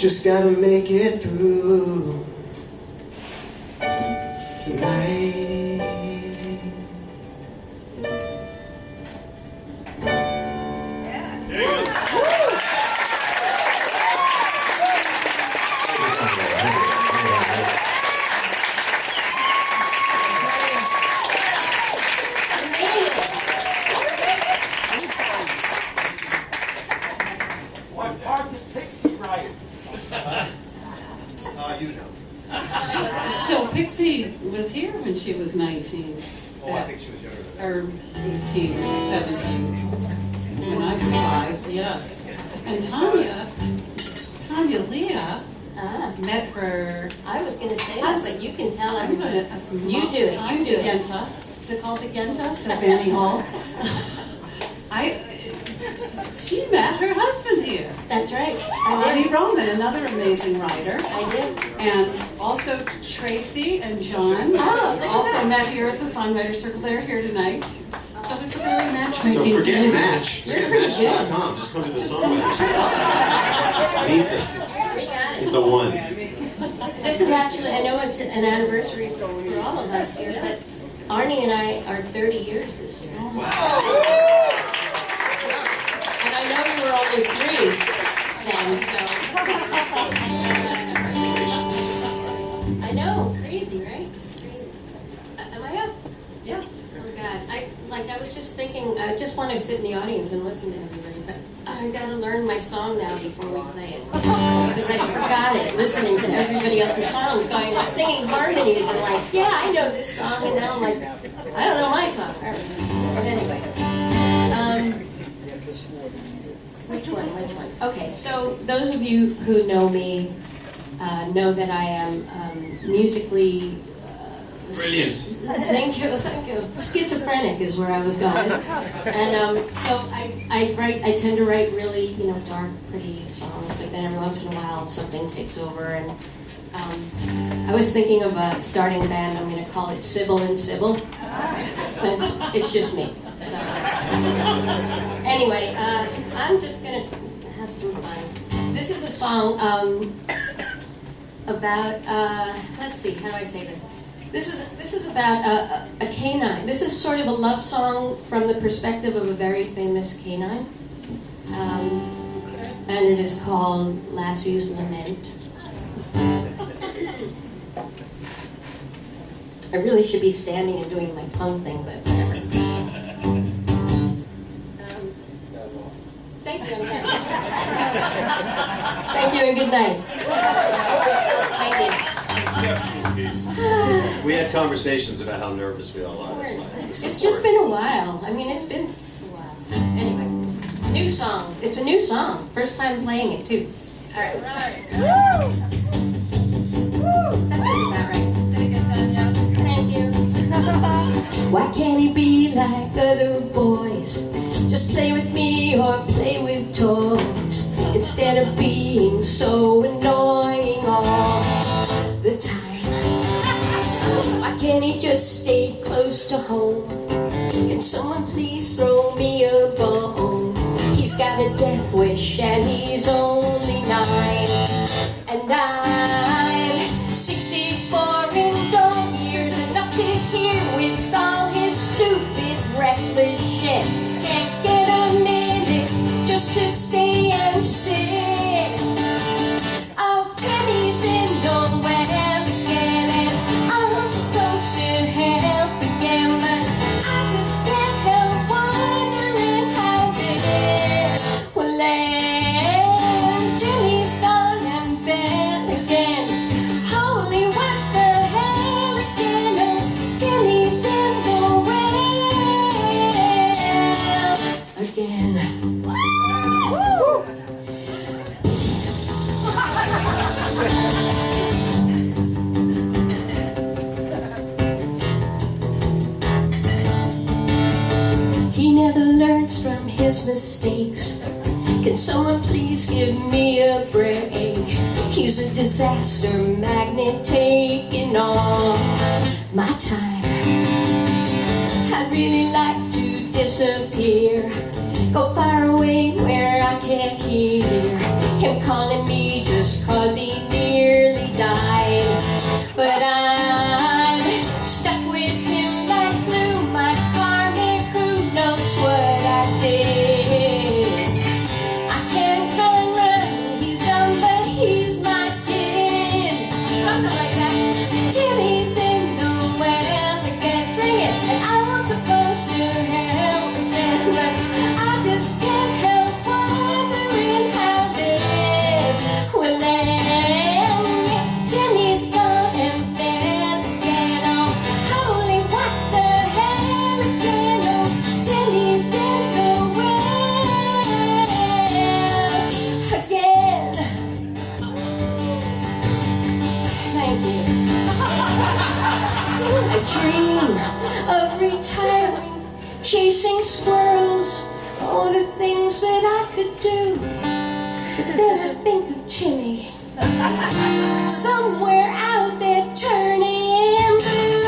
just gotta make it through tonight. What part does Pixie write? You know. So Pixie was here when she was 19. Oh, I think she was younger than that. Or 18 or 17. When I was 5, yes. And Tanya Leah met her. I was going to say that, but you can tell everybody. You do it. You do it. Genta. Is it called the Genta? Says Annie Hall. She met her husband here. That's right. Arnie Roman, another amazing writer. I did. And also Tracy and John. Oh, look at also that. met here at the Songwriter Circle. They're here tonight. So it's a very matchmaking. So forget community. Match. You're Forget pretty good. Match.com. Just come to the Songwriter Circle. Meet We got it. the one. This is actually, I know it's an anniversary for all of us here, but Arnie and I are 30 years this year. And I know you were only 3 then, so. I know, crazy, right? Crazy. Am I up? Yes. Oh God, I was just thinking, I just want to sit in the audience and listen to everybody, but I gotta learn my song now before we play it. Because I forgot it, listening to everybody else's songs, going like singing harmonies and like, yeah, I know this song, and now I'm like, I don't know my song. But anyway. Which one? Okay, so those of you who know me know that I am musically Brilliant. Thank you. Schizophrenic is where I was going, and so I tend to write really dark, pretty songs, but then every once in a while something takes over, and I was thinking of starting a band. I'm going to call it Sybil and Sybil. It's just me. So anyway, I'm just going to have some fun. This is a song about let's see, how do I say this? This is about a canine. This is sort of a love song from the perspective of a very famous canine. And it is called Lassie's Lament. I really should be standing and doing my tongue thing, but whatever. Thank you. Thank you and good night. Thank you. We had conversations about how nervous we all are. It's just been a while. I mean, it's been a while. Anyway, new song. It's a new song. First time playing it, too. All right. Woo! That was about right. Thank you. Why can't he be like other boys? Just play with me or play with toys instead of being so annoying all the time. Why can't he just stay close to home? Can someone please throw me a bone? He's got a death wish and he's only 9. And I'm 64 in dog years and up to here with all his stupid reckless shit. Can't get a minute just to stay and sit. Oh, Penny's in nowhere again, and I'm supposed to help again, but I just can't help wondering how it will end. Jimmy's gone and been again. Holy, what the hell again? Oh, Jimmy's in the well again. Woo! He never learns from his mistakes. Can someone please give me a break? He's a disaster magnet taking all my time. I'd really like to disappear, go far away where I can't hear him calling me just 'cause he nearly died. But I'm stuck with him like glue. My karmic, who knows what I did. I can't cut and run, he's dumb, but he's my kid. Something like that. Timmy's in the well again, sing it, and I'm supposed to help again, but I just can't help wondering how this will end. Timmy's gone and then again, oh, holy what the hell again, oh, Timmy's in the well again. Thank you. I dream of retiring, chasing squirrels, oh, the things that I could do. But then I think of Timmy, somewhere out there turning blue.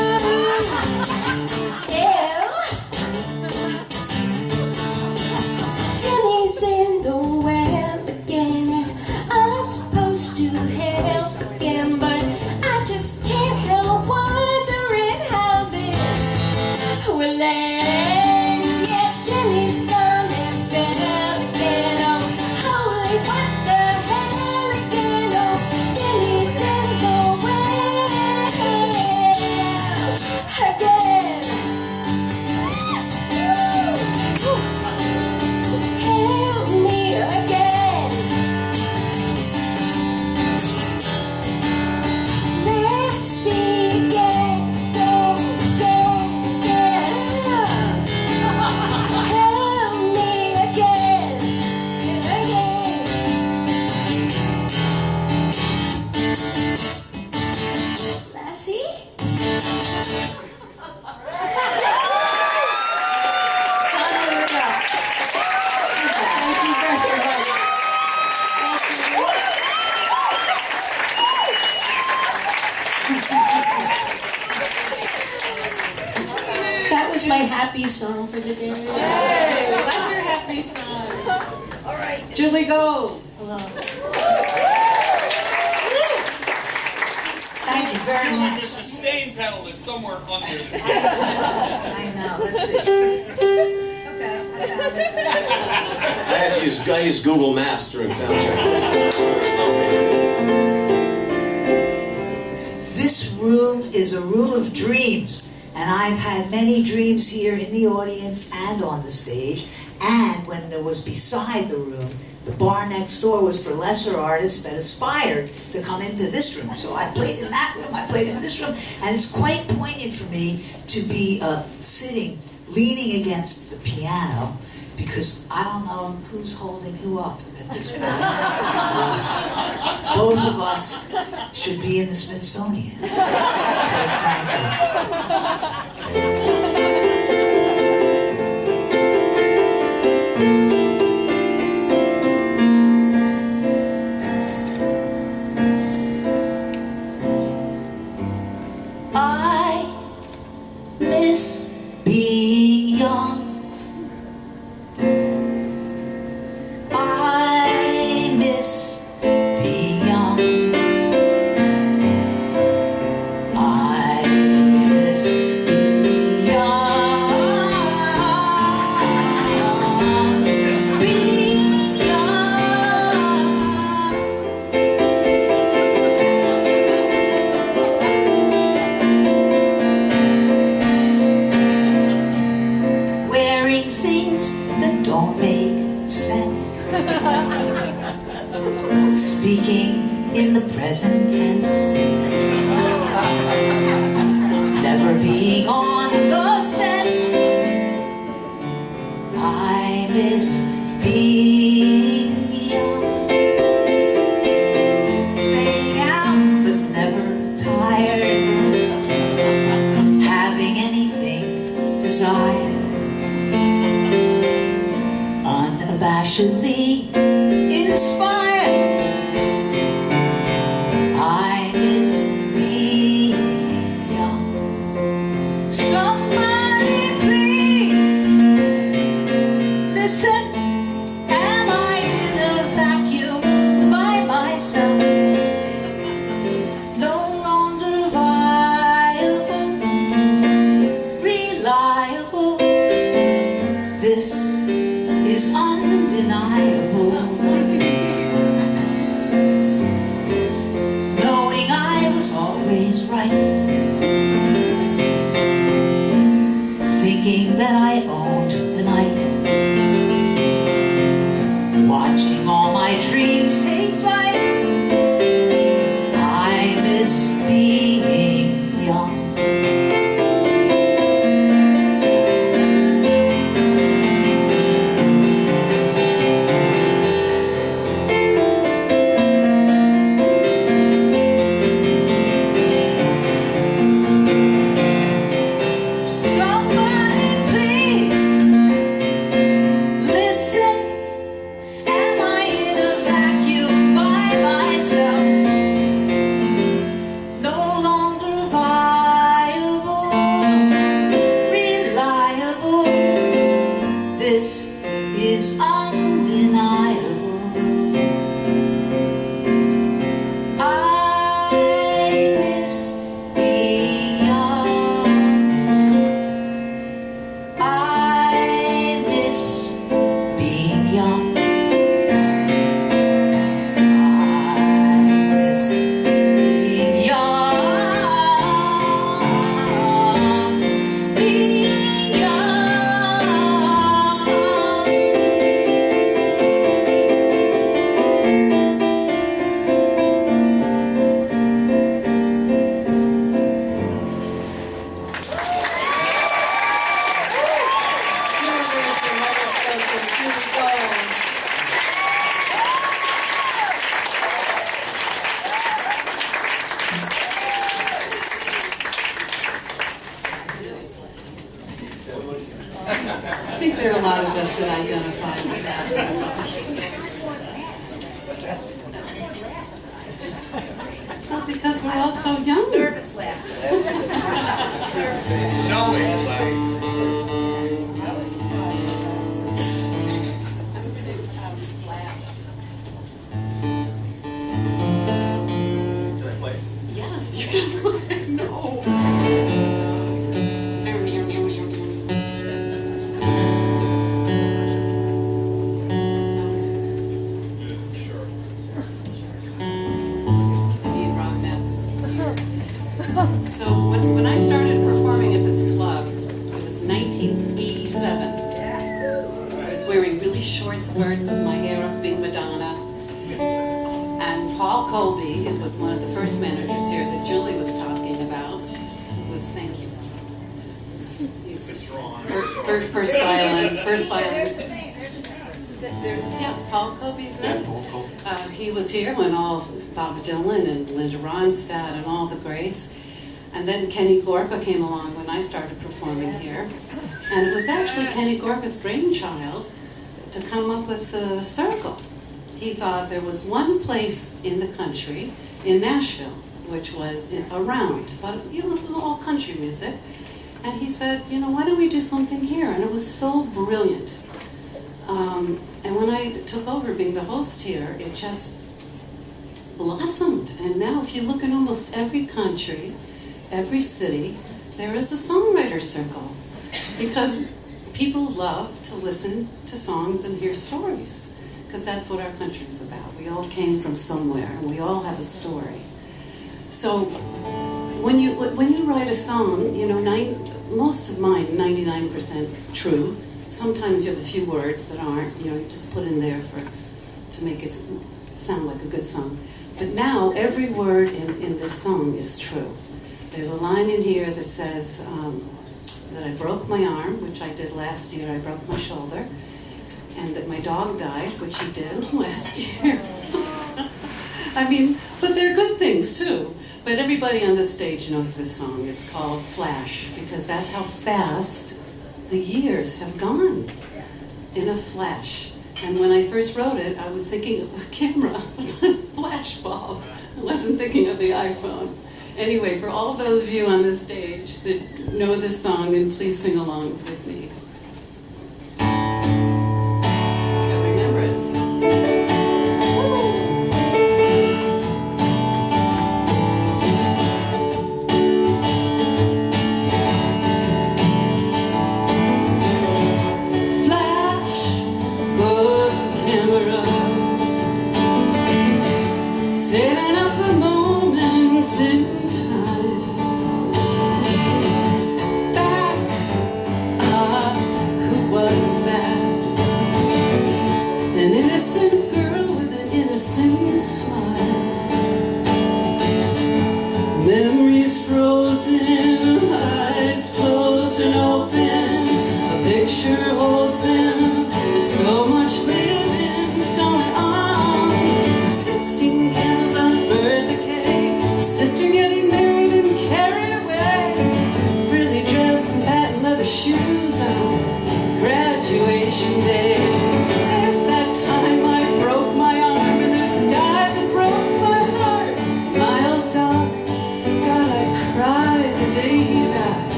Ew. Timmy's in the well again, and I'm supposed to help again, but I just can't help wondering how this will end. Yeah, Timmy's gone and fell again, oh, holy what the hell again, oh, Timmy's in the well again. Help me again. Let's see again, go, go, again. Help me again, again. Lassie? Thank you very much. That was my happy song for the day. Hey, I like your happy song. All right. Judy Gold. Thank you very much. The sustain pedal is somewhere under there. I know, let's see. Okay, I found it. I use Google Maps during sound check. Okay. This room is a room of dreams, and I've had many dreams here in the audience and on the stage. And when there was beside the room, the bar next door was for lesser artists that aspired to come into this room. So I played in that room, I played in this room, and it's quite poignant for me to be sitting, leaning against the piano, because I don't know who's holding who up at this point. Both of us should be in the Smithsonian, quite frankly. I miss being young. I miss being young. I miss being young. Being young. night, thinking that I owned the night, watching all my dreams take flight. I miss being young. I think there are a lot of us that identify with that. Well, because we're all so young. Nervous laugh. No way. Did I play? Yes, you can play. No. So when I started performing at this club, it was 1987. I was wearing really short skirts with my hair up being Madonna. And Paul Colby, it was one of the first managers here that Julie was talking about, was, thank you. He's first violin. It's Paul Colby's name. He was here when all Bob Dylan and Linda Ronstadt and all the greats. And then Kenny Gorka came along when I started performing here. And it was actually Kenny Gorka's brainchild to come up with the circle. He thought there was one place in the country, in Nashville, which was around, but it was all country music. And he said, why don't we do something here? And it was so brilliant. And when I took over being the host here, it just blossomed. And now if you look in almost every country, every city, there is a songwriter circle. Because people love to listen to songs and hear stories. Because that's what our country is about. We all came from somewhere, and we all have a story. So when you write a song, most of mine, 99% true. Sometimes you have a few words that aren't, you just put in there to make it sound like a good song. But now, every word in this song is true. There's a line in here that says that I broke my arm, which I did last year. I broke my shoulder. And that my dog died, which he did last year. But they're good things, too. But everybody on this stage knows this song. It's called Flash, because that's how fast the years have gone, in a flash. And when I first wrote it, I was thinking of a camera, a flash bulb. I wasn't thinking of the iPhone. Anyway, for all of those of you on this stage that know this song, and please sing along with me. I remember it. Setting up the moments in time.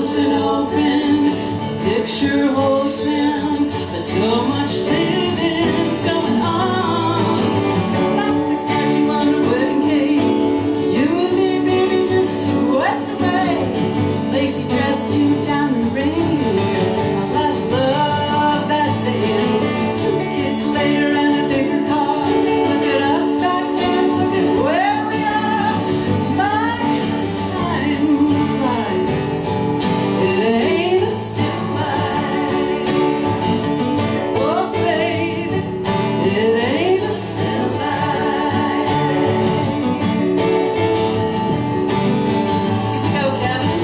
closed and open, picture holds him, but so much living's going on. Plastic statue on a wedding cake, you and me, baby, just swept away. Lacy dress, 2 diamond rings, I love that day. 2 kids later and a bigger car. Look at us back then, look at where we are. My time flies, it ain't a still life. Oh baby, it ain't a still life. Here we go, Kevin.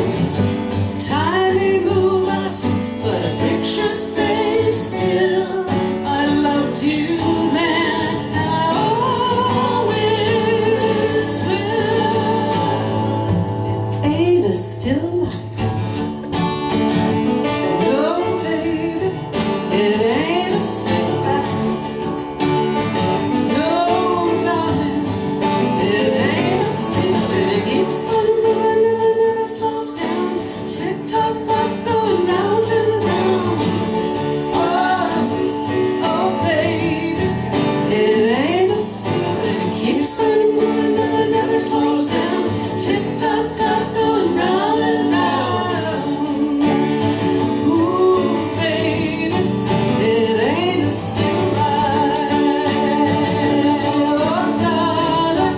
Tiny move-ups, but a picture stays still. I loved you then, and I always will. It ain't a still life. No, baby, it ain't a still life. No, darling, it ain't a still life. It keeps on moving, never slows down. Tick-tock clock going round and round. Oh, baby, it ain't a still. It keeps on moving, never slows down. Tick-tock clock going round and round. Ooh, baby, it ain't a still life. Oh, darling,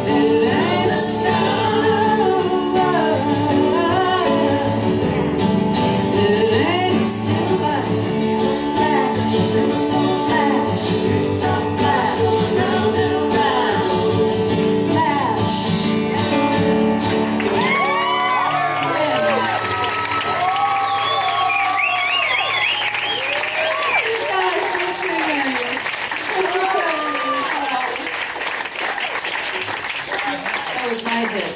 it ain't a still life. It ain't a still life. Flash, flash, tick-tock flash, round and round. Flash. These guys are singing. That was my hit.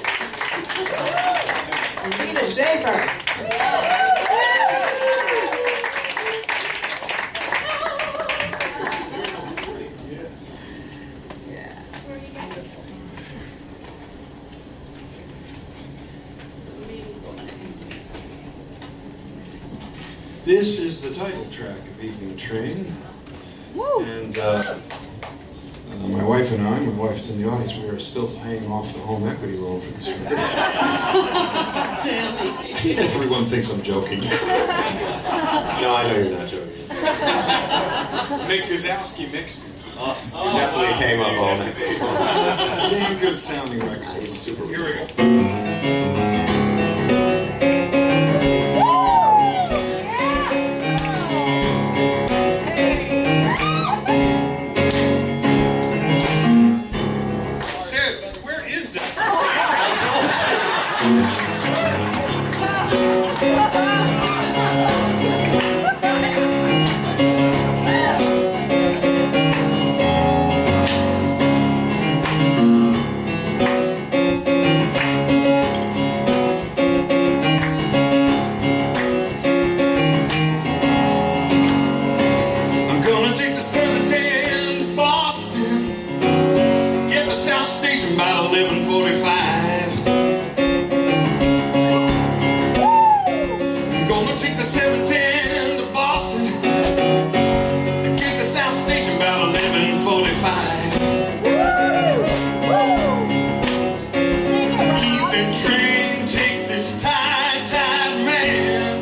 Zita Shafer. This is the title track of Evening Train. And my wife and I, my wife's in the audience, we are still paying off the home equity loan for this record. Everyone thinks I'm joking. No, I know you're not joking. Mick Gazowski mixed it. You definitely came up all night. It's a damn good sounding record. It's super. Here we go. Sid, where is this? I'm gonna take the 710 to Boston. Get to South Station about 11:45. I'm gonna take the 710 to Boston. Get to South Station about 11:45. Evening train, take this tired man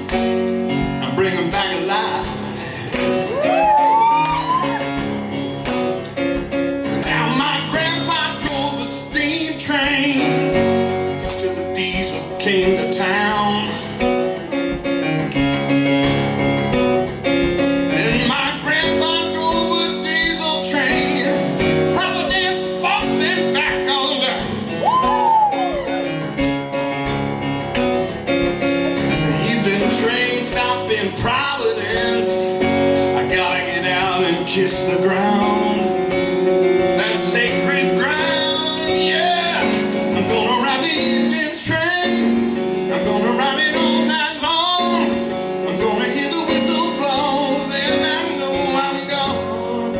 and bring him back alive. Now my grandpa drove a steam train till the diesel came to town. And my grandpa drove a diesel train, Providence, Boston, back on down. The evening train stopped in Providence. I gotta get out and kiss the ground. That sacred ground, yeah. I'm gonna ride the evening train. I'm gonna ride it all night long. I'm gonna hear the whistle blow, then I know I'm gone.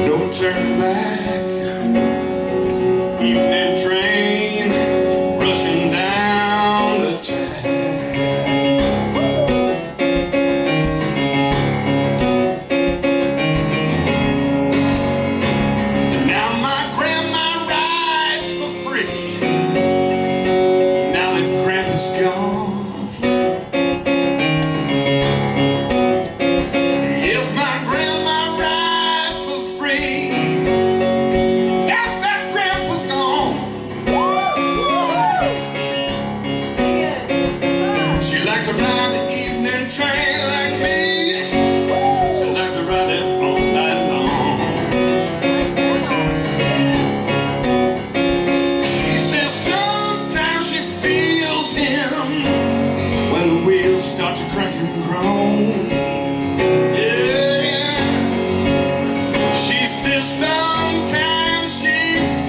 No turning back. Evening train rushing down the track. to ride the evening train like me. She likes to ride it all night long. She says sometimes she feels him when the wheels start to crack and groan. Yeah. She says sometimes she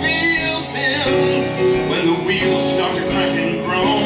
feels him when the wheels start to crack and groan.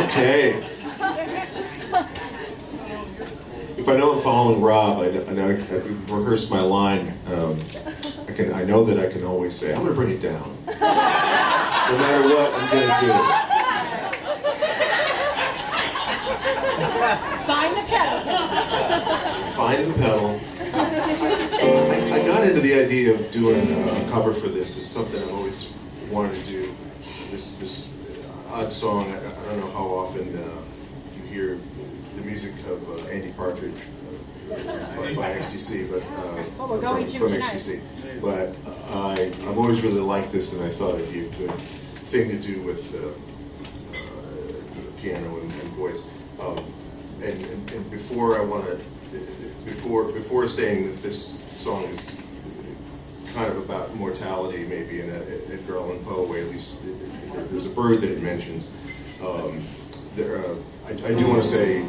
Okay. If I know I'm following Rob, I rehearsed my line. I know that I can always say, I'm going to bring it down. No matter what, I'm going to do it. Find the pedal. Find the pedal. I got into the idea of doing a cover for this. It's something I've always wanted to do. This odd song. I don't know how often you hear the music of Andy Partridge by XTC, but we're going from tonight. XTC. But I've always really liked this, and I thought it'd be a good thing to do with the piano and voice. And before I want to, before saying that this song is kind of about mortality, maybe in a Edgar Allan Poe way, at least there's a bird that it mentions. I do want to say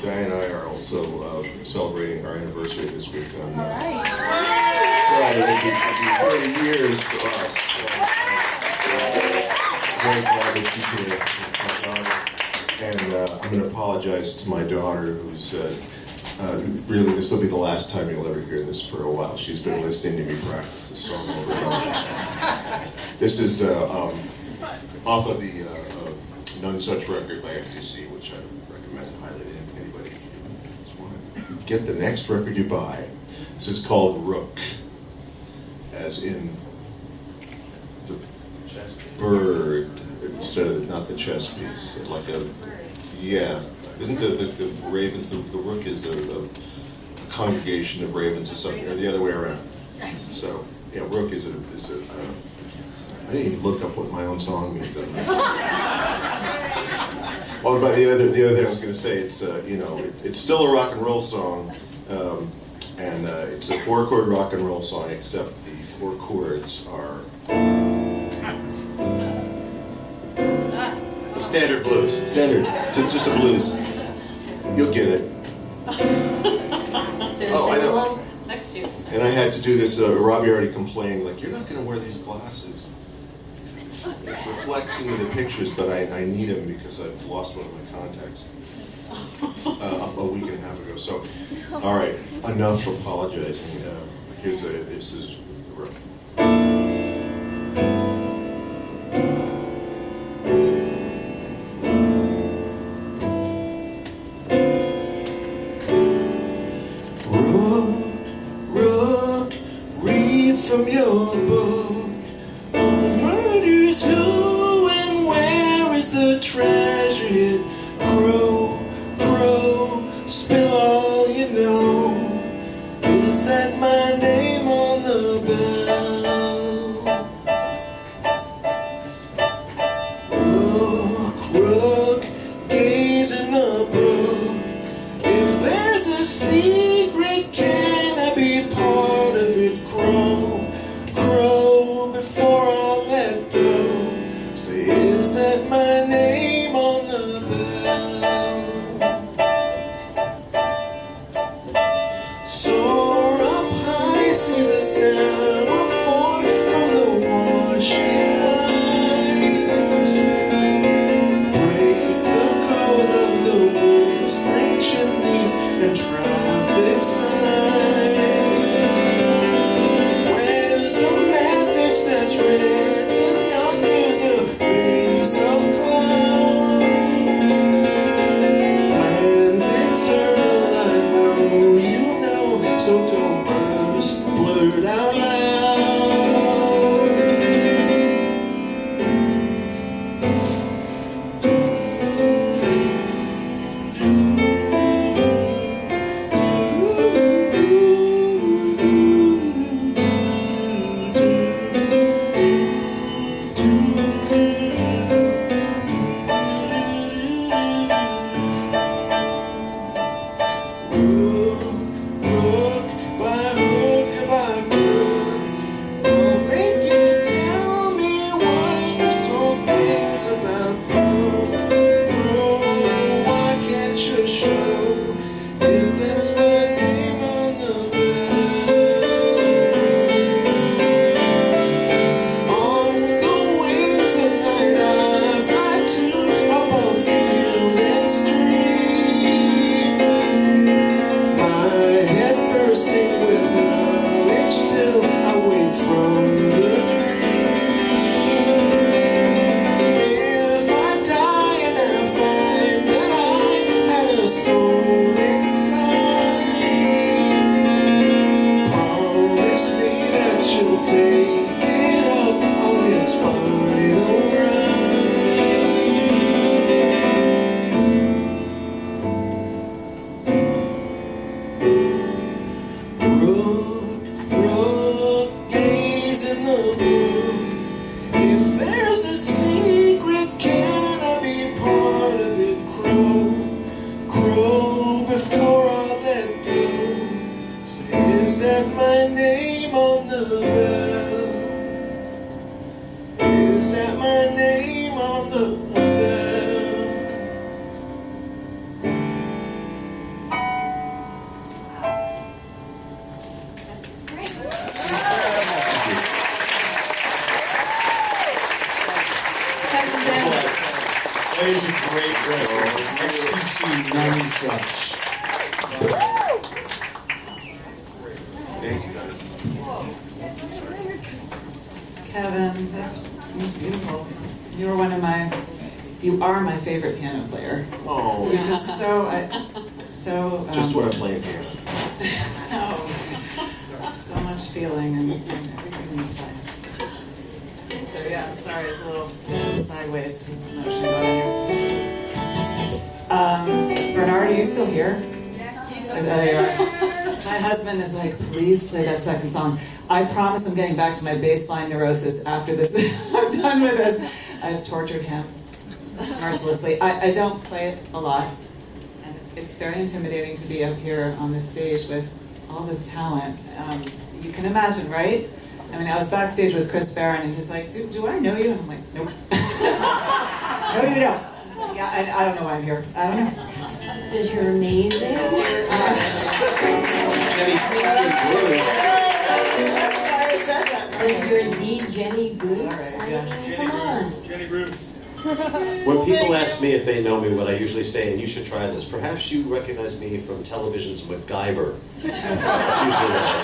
Diane and I are also celebrating our anniversary this week on Friday. It'll be 30 years for us. Very glad that she's here. And I'm going to apologize to my daughter, who's really, this will be the last time you'll ever hear this for a while. She's been listening to me practice this song over and over. This is off of the None Such record by XTC, which I recommend highly to anybody who just want to get the next record you buy. This is called Rook, as in the bird, instead of not the chess piece, like a, yeah, Isn't the ravens, the rook is a congregation of ravens or something, or the other way around? So, yeah, rook is a I didn't even look up what my own song means. Oh, but the other thing I was going to say, it's it's still a rock and roll song, and it's a 4-chord rock and roll song, except the 4 chords are standard blues, just a blues. You'll get it. Oh, I know. Next year. And I had to do this. Robbie already complained, like, you're not going to wear these glasses. It reflects into the pictures, but I need them because I've lost one of my contacts a week and a half ago. So, all right, enough apologizing. This is rough. Rook, read from your book. Treasure it, crow, spill all you know. Is that my name on the bell? Rook, gaze in the brook. If there's a secret, can I be part of it? Crow, before I let go. Say, is that my name on the bell? Soar up high, see the semaphore from the washing lights. Break the code of the wind, spring chimneys and traffic signs. Where's the message that's written under the base of clouds? Plans eternal, I know you know, so don't burst, blurt out loud. Rook, by crook, I'll make you tell me wonderful things about crow. Why can't you show if that's my name on the bell? On the wings of night I fly to above field and stream. My head bursting with knowledge till I wake from the dream. If I die and I find that I had a soul inside, promise me that you'll take it up on its final ride. Rook, gaze in the brook. If there's a secret, can I be part of it? Crow, before I let go. Say, is that my name on the bell? Is that my name on the bell? That is a great record. XTC 96. Thanks, guys. Kevin, that's beautiful. You are my favorite piano player. Oh, You're just so just when I'm playing piano. oh, so much feeling and everything you play. So yeah, I'm sorry, it's a little sideways motion going on here. Bernard, are you still here? There you are. My husband is like, please play that second song. I promise I'm getting back to my baseline neurosis after this. I'm done with this. I've tortured him mercilessly. I don't play it a lot. And it's very intimidating to be up here on this stage with all this talent. You can imagine, right? I mean, I was backstage with Chris Barron, and he's like, do I know you? And I'm like, nope. No, you don't. Yeah, and I don't know why I'm here. I don't know. Because you're amazing. Because you're the Jenny Bruce. I mean, come on. Jenny Bruce. When people ask me if they know me, what I usually say, and you should try this, perhaps you recognize me from television's MacGyver. That's usually what I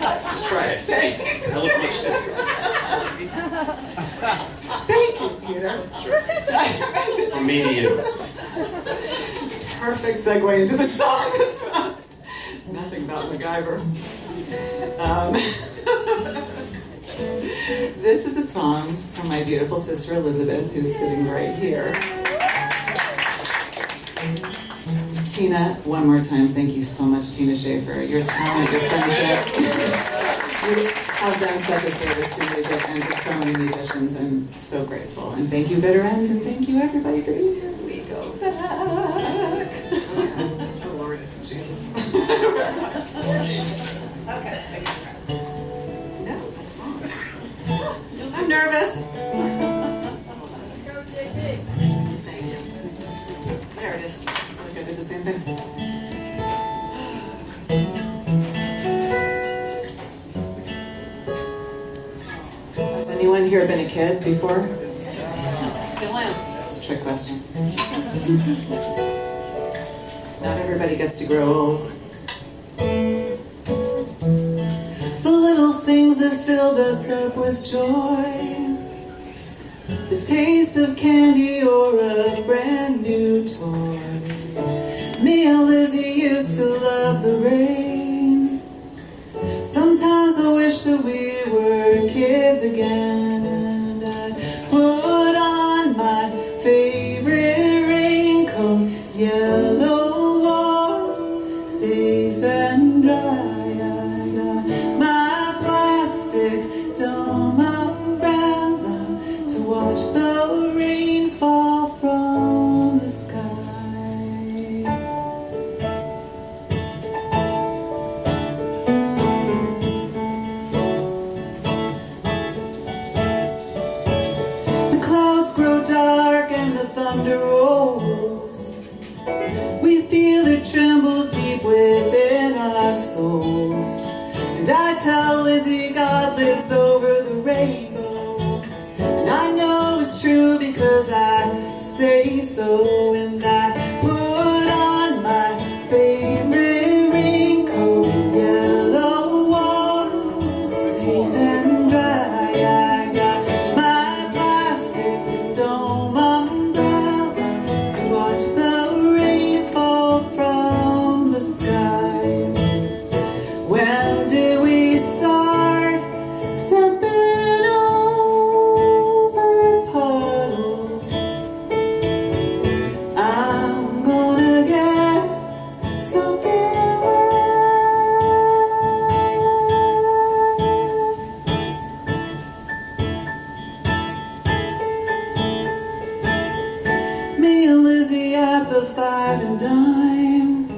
say. Just try it. It'll look much different. Thank you, Peter. From me to you. Perfect segue into the song. Nothing about MacGyver. This is a song from my beautiful sister Elizabeth, who's sitting right here. Tina, one more time, thank you so much, Tina Shafer. Your talent, your friendship. You have done such a service to music and to so many musicians, and so grateful. And thank you, Bitter End, and thank you, everybody, for being here. We go back. Oh, Lord, Jesus. Okay, take it. No, that's wrong. I'm nervous. Thank you. There it is. I feel like I did the same thing. Has anyone here been a kid before? Still am. It's a trick question. Not everybody gets to grow old. The little things that filled us up with joy, the taste of candy or a brand new toy. Me and Lizzie used to love the rain. Sometimes I wish that we were kids again, and I'd put on my favorite raincoat, yellow warm, safe and dry. Watch the rain fall from the sky. The clouds grow dark and the thunder rolls. We feel it tremble deep within our souls. And I tell Lizzie God lives over the rainbow. I know it's true because I say so, and I put on my favorite raincoat, yellow warm, safe and dry. I got my plastic dome umbrella to watch the rain fall from the sky. When did we start stepping over puddles? I'm gonna get soaking wet. Me and Lizzie at the five and dime,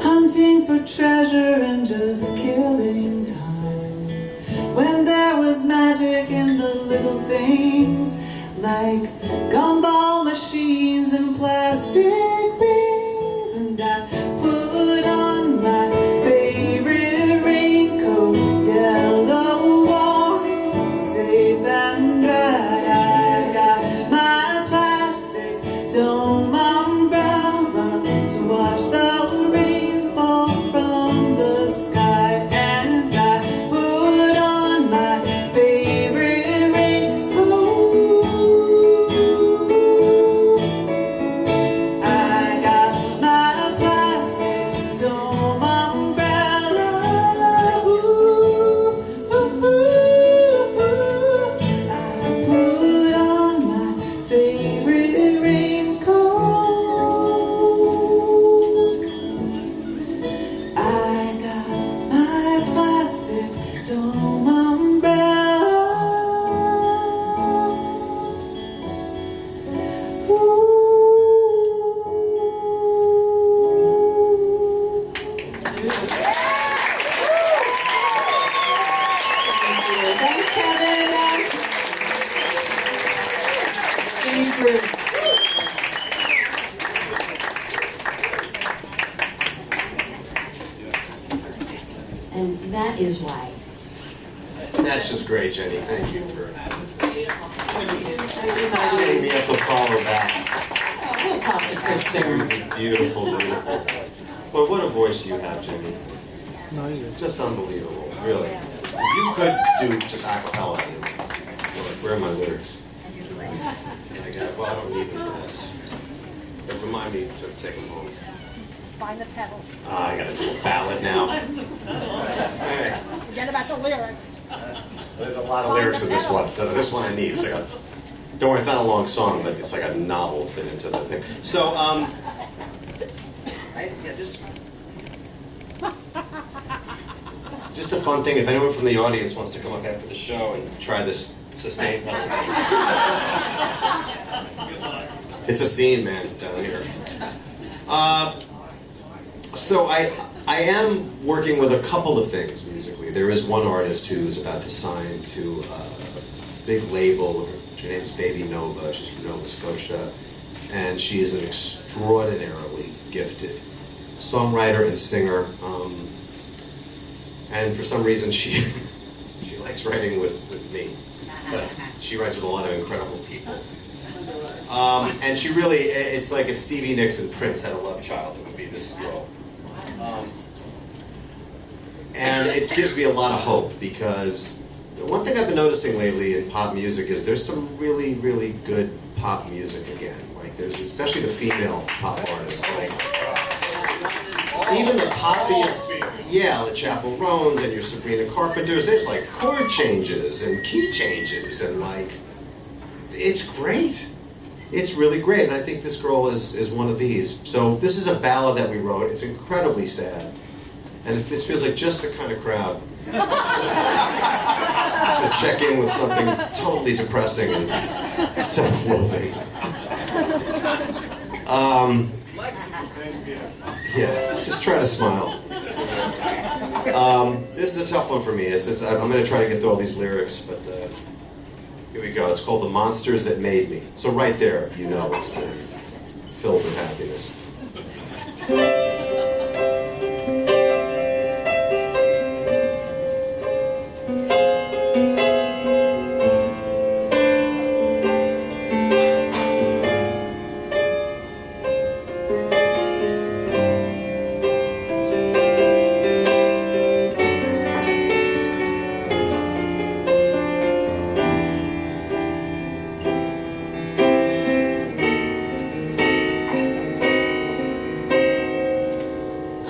hunting for treasure and just killing time. When there was magic in the little things, like gumball machines and plastic rings. And I put on my favorite raincoat, yellow warm, safe and dry. I got my plastic dome umbrella to watch the rain fall from the sky. And I put on my favorite raincoat. and that is why. That's just great, Jenny. Thank you for setting me up to follow that. We'll talk to Chris Barron. Beautiful, beautiful. Well, what a voice you have, Jenny. Just unbelievable, really. You could do just a cappella. You're like, where are my lyrics? Well, I don't need them for this. But remind me to take them home. Find the pedal. I gotta do a ballad now. Hey. Forget about the lyrics. There's a lot of lyrics in this one. This one I need. It's like a, don't worry, it's not a long song, but it's like a novel fit into the thing. So, just a fun thing. If anyone from the audience wants to come up after the show and try this sustained it's a scene, man, down here. So I am working with a couple of things musically. There is one artist who's about to sign to a big label. Her name's Baby Nova. She's from Nova Scotia. And she is an extraordinarily gifted songwriter and singer. And for some reason she likes writing with me. But she writes with a lot of incredible people. And she really, it's like if Stevie Nicks and Prince had a love child, it would be this girl. And it gives me a lot of hope because the one thing I've been noticing lately in pop music is there's some really, really good pop music again. Like there's, especially the female pop artists, like even the poppiest, yeah, the Chappell Roans and your Sabrina Carpenters, there's like chord changes and key changes and like, it's great. It's really great, and I think this girl is one of these. So this is a ballad that we wrote. It's incredibly sad. And this feels like just the kind of crowd to check in with something totally depressing and self-loathing. Yeah, just try to smile. This is a tough one for me. I'm going to try to get through all these lyrics, but here we go. It's called The Monsters That Made Me. So right there, you know it's filled with happiness.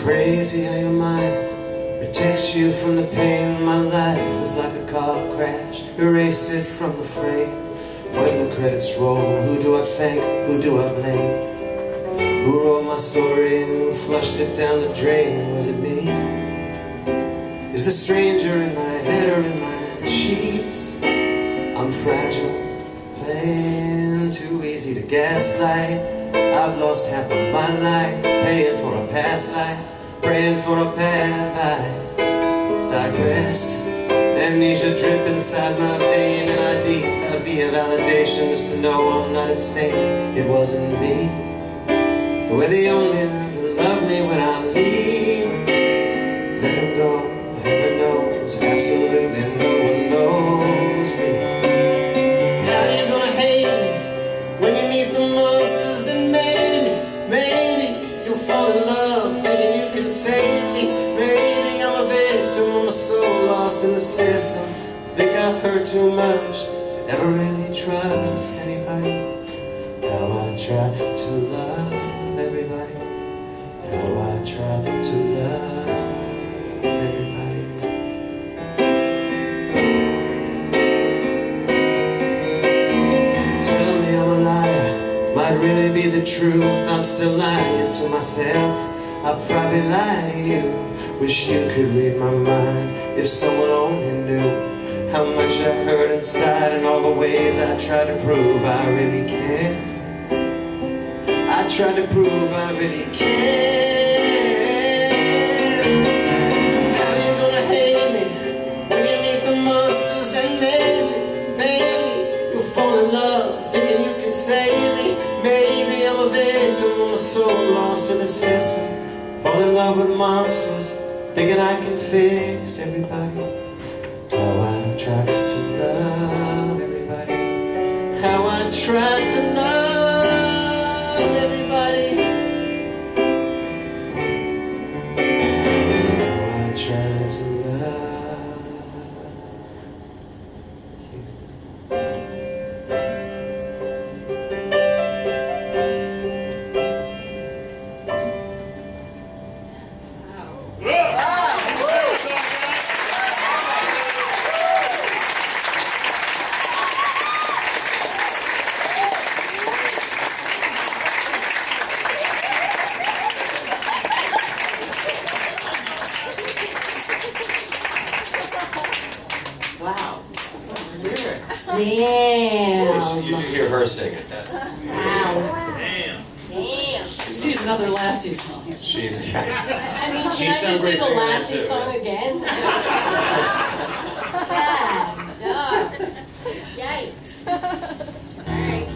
Crazy how your mind protects you from the pain. My life is like a car crash, erase it from the frame. When the credits roll, who do I thank, who do I blame? Who wrote my story, who flushed it down the drain? Was it me? Is the stranger in my head or in my sheets? I'm fragile, playing too easy to gaslight. I've lost half of my life, paying for a past life, praying for a path. I digress. Amnesia drip inside my vein, and I deep a via validation just to know I'm not insane. It wasn't me. But we're the only one who love me when I leave. Let him go, heaven knows, absolutely no one knows me. How you gonna hate me when you meet the monsters that made me? Maybe you'll fall in love thinking you can save me. Maybe I'm a victim, I'm so lost in the system. Think I hurt too much to ever really trust anybody. How I try to love everybody. How I try to love everybody. Tell me I'm a liar, might really be the truth. I'm still lying to myself, I'll probably lie to you. Wish you could read my mind, if someone only knew how much I hurt inside and all the ways I try to prove I really care. I try to prove I really care. How you gonna hate me when you meet the monsters that made me? Baby, you'll fall in love thinking you can save me. Maybe I'm a victim, I'm so lost in the system. Fall in love with monsters thinking I can fix everybody. How I try to love everybody. How I try to love everybody. How I try to love you. Wow. Lyrics. Damn. You should hear her sing it. That's Wow. Damn. Damn. We need another Lassie song here. she's. I mean, She'd can I sound just great do the singing that Lassie too. song again? God, dog. Yikes. Alright.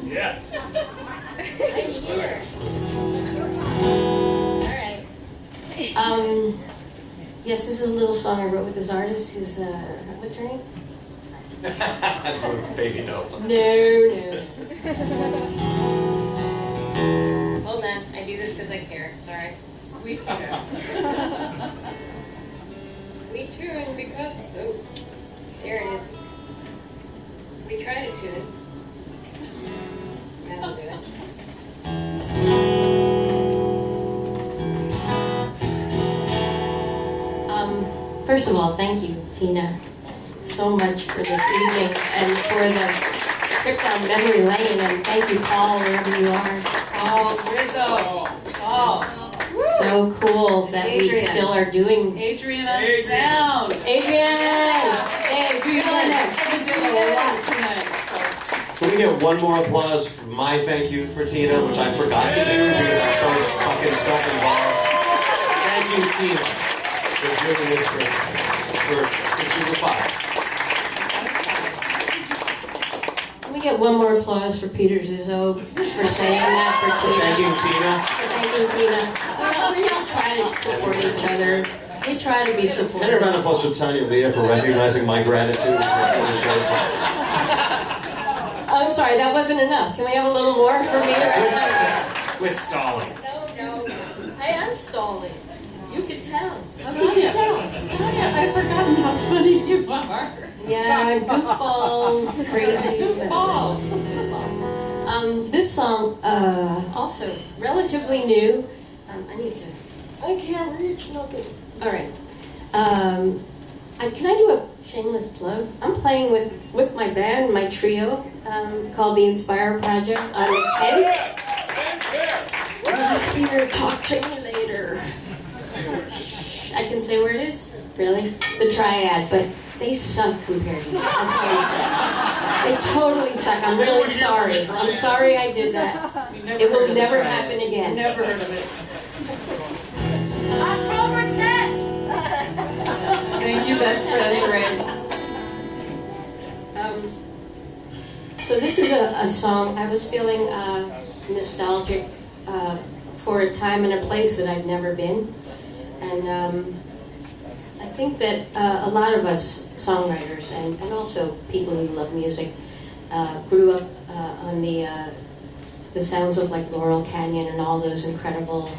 Yeah. I'm here. Alright. Yes, this is a little song I wrote with this artist who's, what's her name? Baby, no. No. Hold on, I do this because I care. Sorry. We care. We tune because oh, there it is. We try to tune. That'll do it. First of all, thank you, Tina, so much for this evening and for the trip down memory lane. And thank you, Paul, wherever you are. Oh, Zizzo. Oh. So cool that we Adrian. still are doing. Adrian on sound. Adrian! Hey, We're doing a lot tonight. Can we get one more applause for my thank you for Tina, which I forgot to do because I'm so fucking self-involved. Thank you, Tina, for doing this for since you were 5. Can we get one more applause for Peter Zizzo for saying that for Tina? Thank you, Tina. Thank you, Tina. We all try to support each other. We try to be And a supportive. round of applause for Tanya Leah for recognizing my gratitude for the show. I'm sorry, that wasn't enough. Can we have a little more for me? Quit stalling. No. I am stalling. You can tell. How can you tell? Tanya, I've forgotten how funny you are. Yeah, goofball, crazy. Goofball. This song, also relatively new. I can't reach nothing. All right. Can I do a shameless plug? I'm playing with my band, my trio, called the Inspire Project on the 10th. Peter, talk to me later. I can say where it is? Really? The Triad, but they suck compared to you. That's all I'm saying. They totally suck. I'm really sorry. I'm sorry I did that. It will never happen again. Never heard of it. October 10th! Thank you, best friend Grace. So this is a song. I was feeling nostalgic for a time and a place that I'd never been. And I think that a lot of us songwriters and also people who love music grew up on the sounds of like Laurel Canyon and all those incredible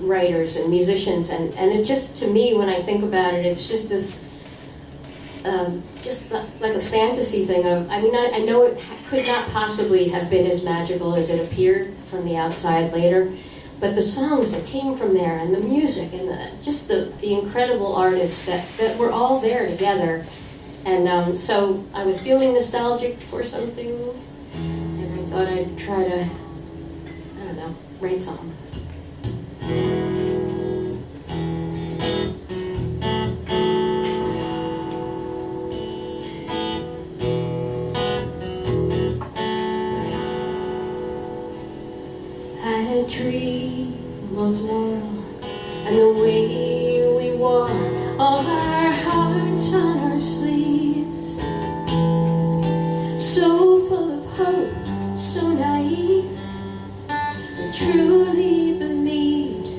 writers and musicians. And it just, to me, when I think about it, it's just this, like a fantasy thing of, I mean, I know it could not possibly have been as magical as it appeared from the outside later. But the songs that came from there, and the music, and the incredible artists that were all there together. And so I was feeling nostalgic for something, and I thought I'd try to, I don't know, write something. I dream of Laurel and the way we wore all our hearts on our sleeves. So full of hope, so naive, we truly believed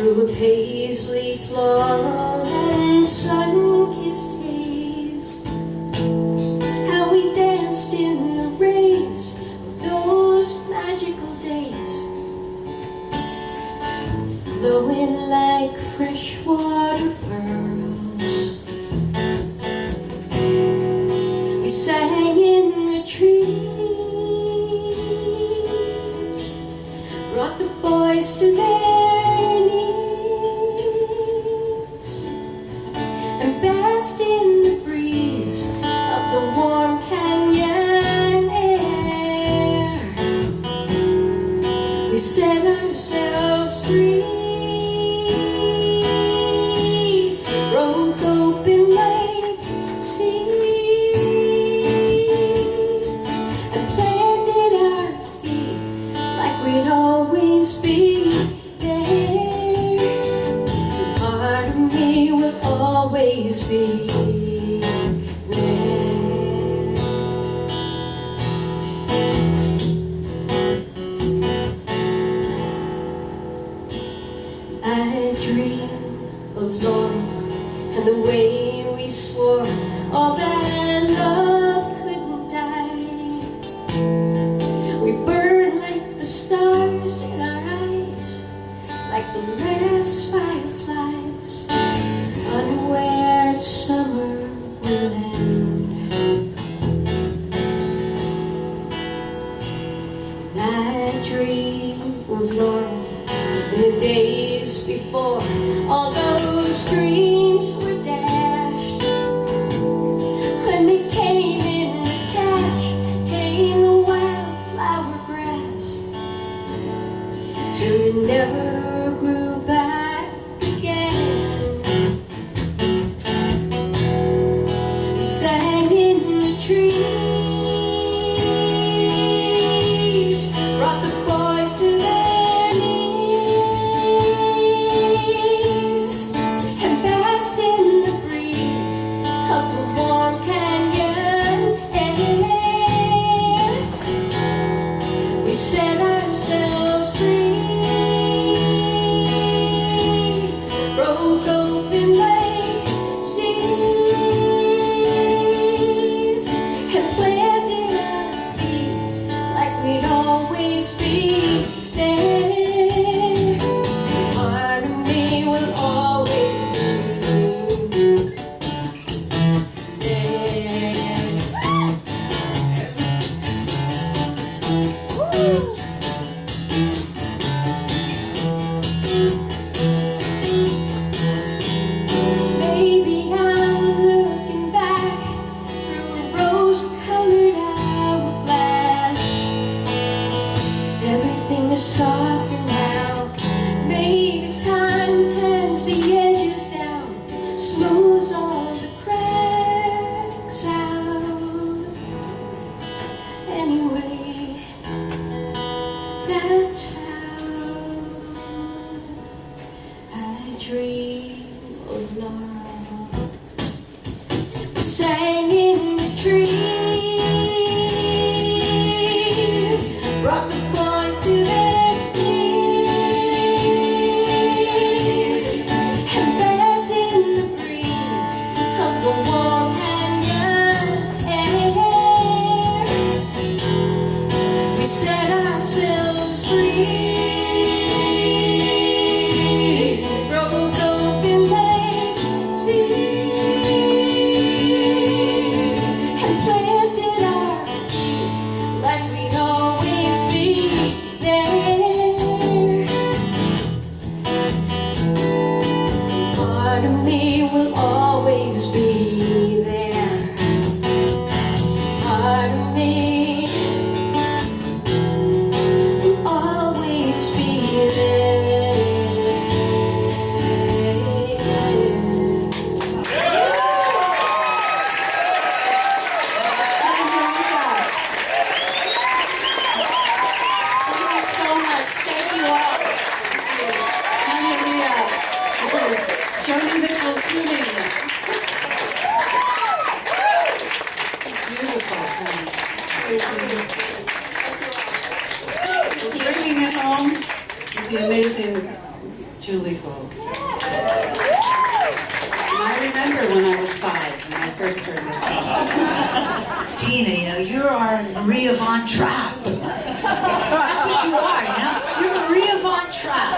through a paisley floor and sun-kissed haze. How we danced in the rays of those magical days, glowing like freshwater pearls. We sang in the trees, brought the boys to their knees, and basked in the breeze of the warm canyon air. We set ourselves free, broke open like seeds, and planted our feet like we'd always be there. Part of me will always be there. I dream of Laurel and the way we swore all that love couldn't die. We burned like the stars in our eyes, like the last fireflies, unaware summer will end. I dream of Laurel in the days before all those dreams were dashed, when they came in the cash, tame the wildflower grass, till it never grew back again. We sang in the trees, brought the boys to their knees, and basked in the breeze of the warm canyon air. We set ourselves free, broke open like seeds, and planted our feet like we'd always be there. Part of me will always be there. Woo! Maybe I'm looking back through a rose-colored hourglass. Everything is softer now. Maybe time turns the edges down, smooths all the cracks out. Anyway, that's how I dream of Laurel. We sang in the trees, brought the boys to their knees, and basked in the breeze of the warm canyon air. We set ourselves free, broke open like seeds, and planted our feet like we'd always be there. Part of me will always be there. Part of me will always be there. Thank you so much. Thank you all. Tanya Leah, Jody Mitchell tuning. Beautiful. Bringing it home with the amazing Judy Gold. And I remember when I was 5 when I first heard this song. Tina, you know, you're our Maria von Trapp. That's what you are, you know? You're Maria von Trapp.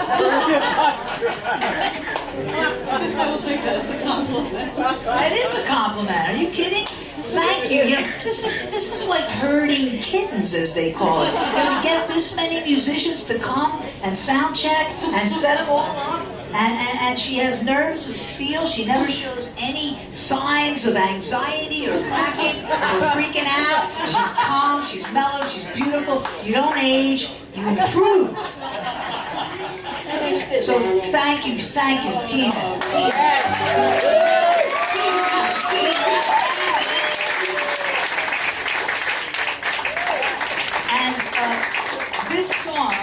I will take that as a compliment. It is a compliment. Are you kidding? Thank you. You know, this is like herding kittens, as they call it. And we get this many musicians to come and sound check and set them all up. And she has nerves of steel. She never shows any signs of anxiety or cracking or freaking out. She's calm, she's mellow, she's beautiful. You don't age, you improve. So thank you, Tina. And this song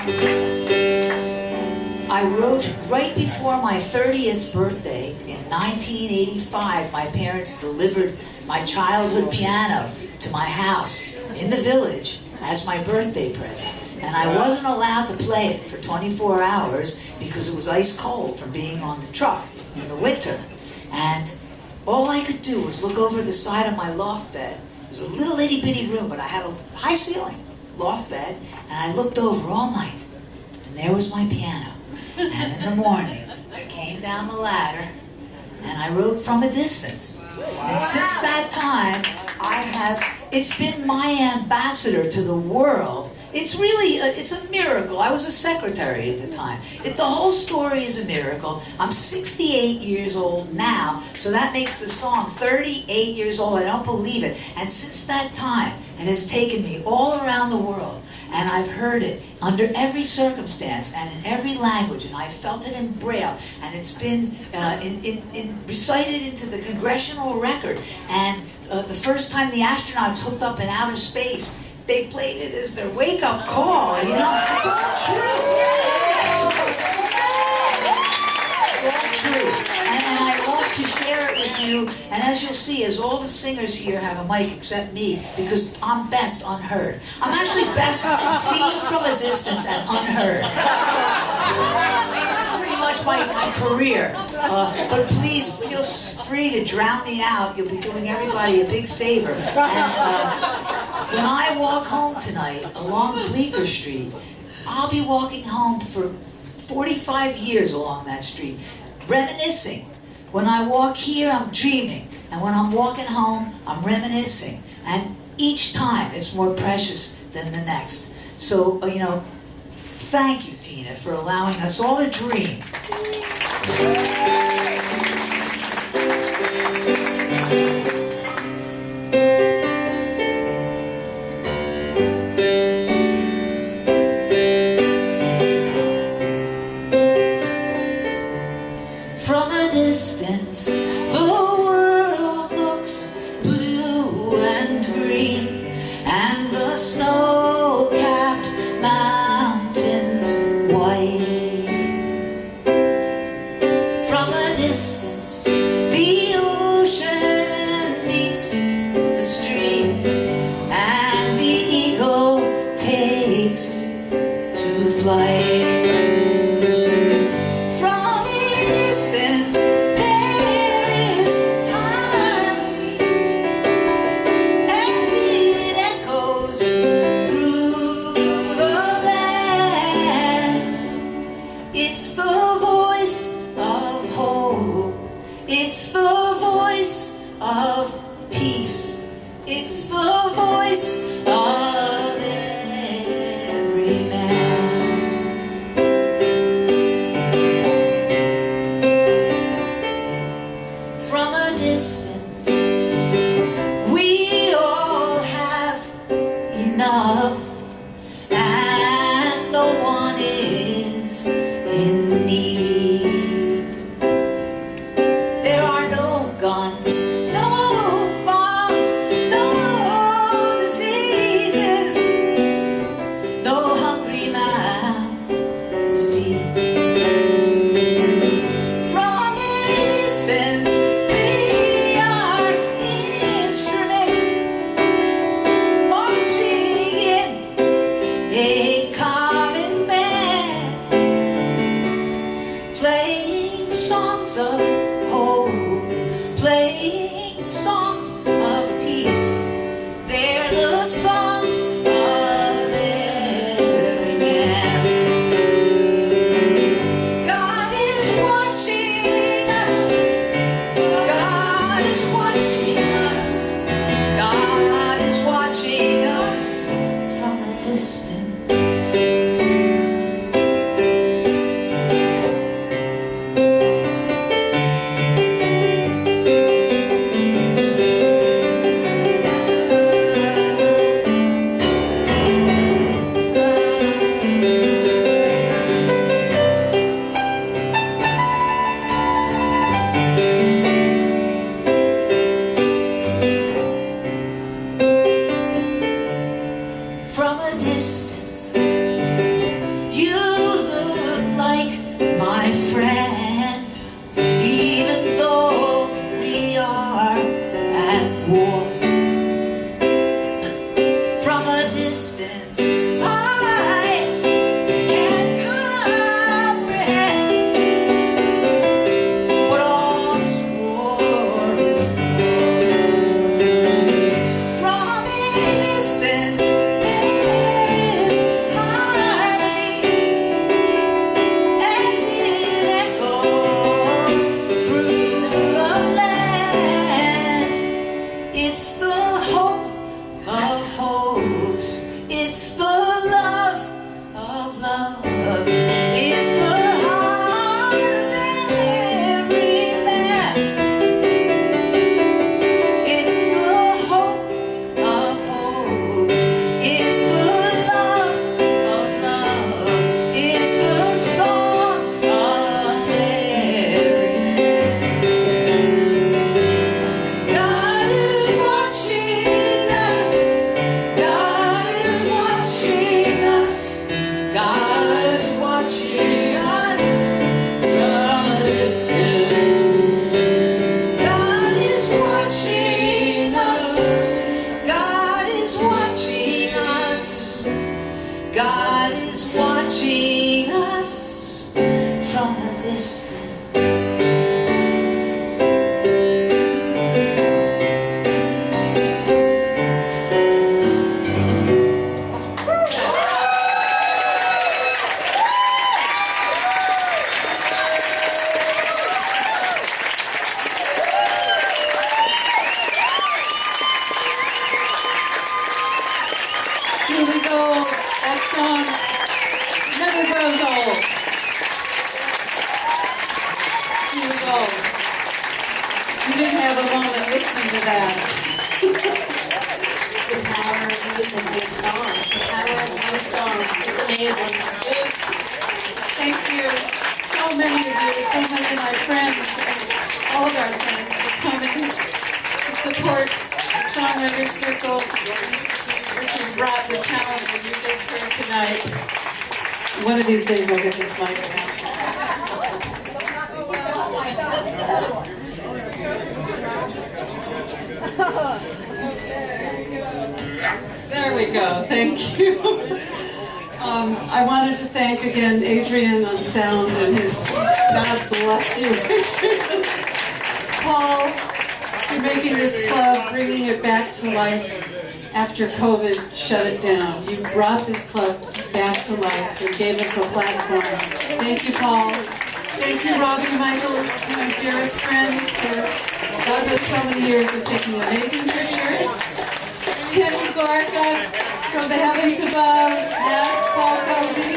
I wrote right before my 30th birthday in 1985. My parents delivered my childhood piano to my house in the village as my birthday present. And I wasn't allowed to play it for 24 hours because it was ice cold from being on the truck in the winter. And all I could do was look over the side of my loft bed. It was a little itty bitty room, but I had a high ceiling loft bed, and I looked over all night, and there was my piano. And in the morning, I came down the ladder, and I wrote From a Distance. And since that time, it's been my ambassador to the world. It's really, it's a miracle. I was a secretary at the time. The whole story is a miracle. I'm 68 years old now, so that makes the song 38 years old. I don't believe it. And since that time, it has taken me all around the world, and I've heard it under every circumstance and in every language, and I felt it in Braille, and it's been recited into the congressional record. And the first time the astronauts hooked up in outer space, they played it as their wake-up call, you know? It's all true. It's all true. And I love to share it with you. And as you'll see, as all the singers here have a mic except me, because I'm best unheard. I'm actually best seen from a distance and unheard. That's pretty much my career. But please feel free to drown me out. You'll be doing everybody a big favor. And when I walk home tonight along Bleecker Street, I'll be walking home for 45 years along that street, reminiscing. When I walk here, I'm dreaming. And when I'm walking home, I'm reminiscing. And each time, it's more precious than the next. So, you know, thank you, Tina, for allowing us all to dream. There are no guns, no bombs, no songs of hope, playing the songs of peace. They're the songs of every man. God is watching us. God is watching us. God is watching us from a distance. From a distance, you look like my friend, even though we are at war. From a distance, I can't comprehend what all this war is for. From a distance, it's the hope of hopes. It's the love of love. It's the heart of every man. It's the hope of hopes. It's the love of love. It's the song of every man. God is watching us. God is watching us. God is watching us from a distance. God is watching us. God is watching us. God is watching us from a distance. Judy Gold, that song never grows old. Judy Gold. You didn't have a moment listening to that. The power of music and song. The power of one song. It's amazing. Thank you, so many of you, so many of my friends, and all of our friends for coming to support the Songwriter Circle, which has brought the talent that you just heard tonight. One of these days I'll get this mic around. There we go, thank you. I wanted to thank again Adrian on sound and his, God bless you, Paul, for making this club, bringing it back to life after COVID shut it down. You brought this club back to life and gave us a platform. Thank you, Paul. Thank you, Robbie Michaels, my dearest friend, for God knows how many years of taking amazing pictures. Kenny Gorka from the heavens above. Yes, Paul Cody.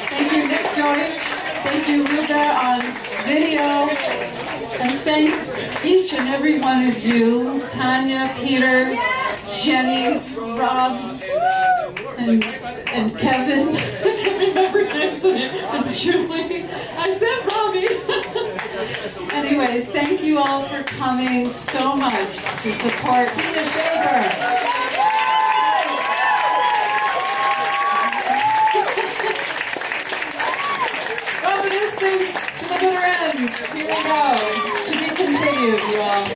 Thank you, Nick Deutsch. Thank you, Luda, on video. And thank each and every one of you, Tanya, Peter, Jenny, Rob, and Kevin. I can't remember names. And Julie. I said Robbie. Anyways, thank you all for coming so much to support Tina Shafer. Reminiscence to the bitter end. Here we go.